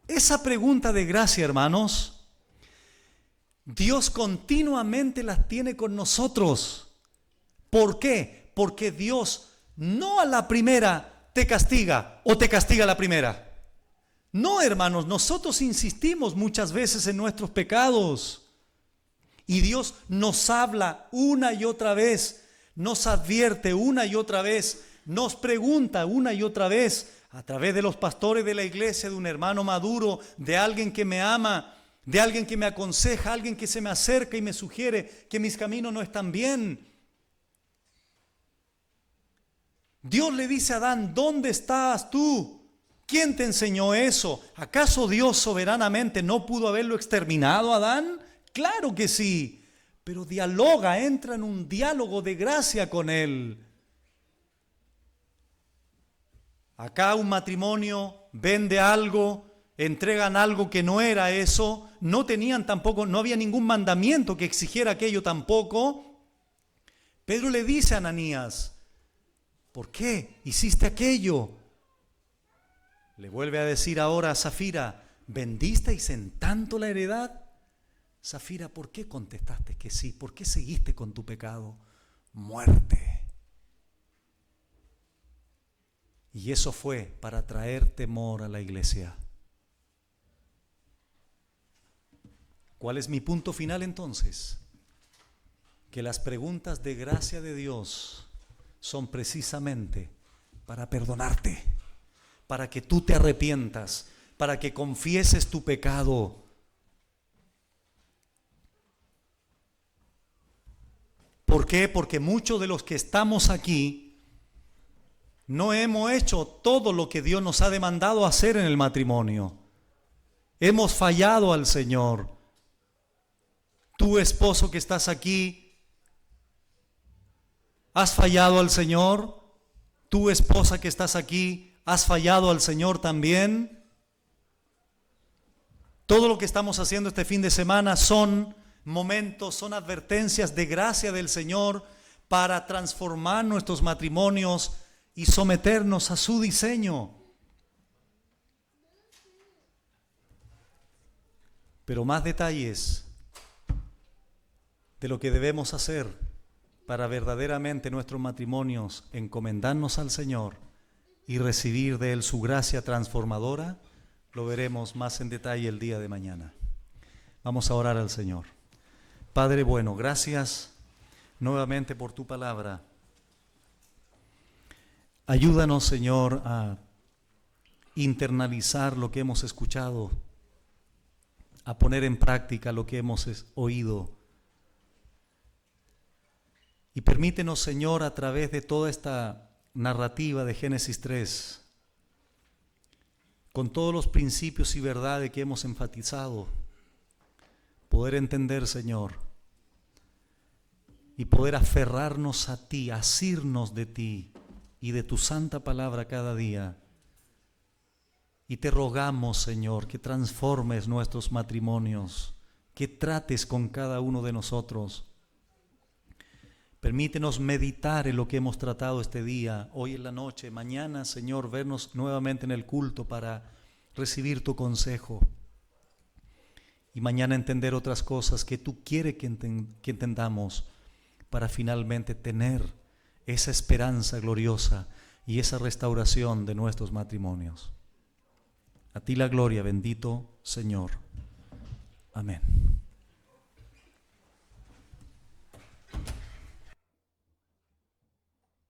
Esa pregunta de gracia, hermanos, Dios continuamente las tiene con nosotros. ¿Por qué? Porque Dios no a la primera te castiga o te castiga a la primera. No, hermanos, nosotros insistimos muchas veces en nuestros pecados y Dios nos habla una y otra vez, nos advierte una y otra vez, nos pregunta una y otra vez a través de los pastores de la iglesia, de un hermano maduro, de alguien que me ama, de alguien que me aconseja, alguien que se me acerca y me sugiere que mis caminos no están bien. Dios le dice a Adán, ¿dónde estás tú? ¿Quién te enseñó eso? ¿Acaso Dios soberanamente no pudo haberlo exterminado a Adán? Claro que sí, pero dialoga, entra en un diálogo de gracia con él. Acá un matrimonio vende algo, entregan algo que no era eso, no tenían tampoco, no había ningún mandamiento que exigiera aquello tampoco. Pedro le dice a Ananías, ¿por qué hiciste aquello? Le vuelve a decir ahora a Zafira, ¿vendisteis en tanto la heredad? Zafira, ¿por qué contestaste que sí? ¿Por qué seguiste con tu pecado? Muerte. Y eso fue para traer temor a la iglesia. ¿Cuál es mi punto final entonces? Que las preguntas de gracia de Dios son precisamente para perdonarte, para que tú te arrepientas, para que confieses tu pecado. ¿Por qué? Porque muchos de los que estamos aquí no hemos hecho todo lo que Dios nos ha demandado hacer en el matrimonio. Hemos fallado al Señor. Tú, esposo que estás aquí, ¿has fallado al Señor? Tú, esposa que estás aquí, ¿has fallado al Señor también? Todo lo que estamos haciendo este fin de semana son momentos, son advertencias de gracia del Señor para transformar nuestros matrimonios y someternos a su diseño. Pero más detalles de lo que debemos hacer para verdaderamente nuestros matrimonios encomendarnos al Señor y recibir de Él su gracia transformadora, lo veremos más en detalle el día de mañana. Vamos a orar al Señor. Padre bueno, gracias nuevamente por tu palabra. Ayúdanos, Señor, a internalizar lo que hemos escuchado, a poner en práctica lo que hemos oído. Y permítenos, Señor, a través de toda esta narrativa de Génesis 3, con todos los principios y verdades que hemos enfatizado, poder entender, Señor, y poder aferrarnos a ti, asirnos de ti y de tu santa palabra cada día. Y te rogamos, Señor, que transformes nuestros matrimonios, que trates con cada uno de nosotros. Permítenos meditar en lo que hemos tratado este día, hoy en la noche, mañana, Señor, vernos nuevamente en el culto para recibir tu consejo. Y mañana entender otras cosas que tú quieres que entendamos para finalmente tener esa esperanza gloriosa y esa restauración de nuestros matrimonios. A ti la gloria, bendito Señor. Amén.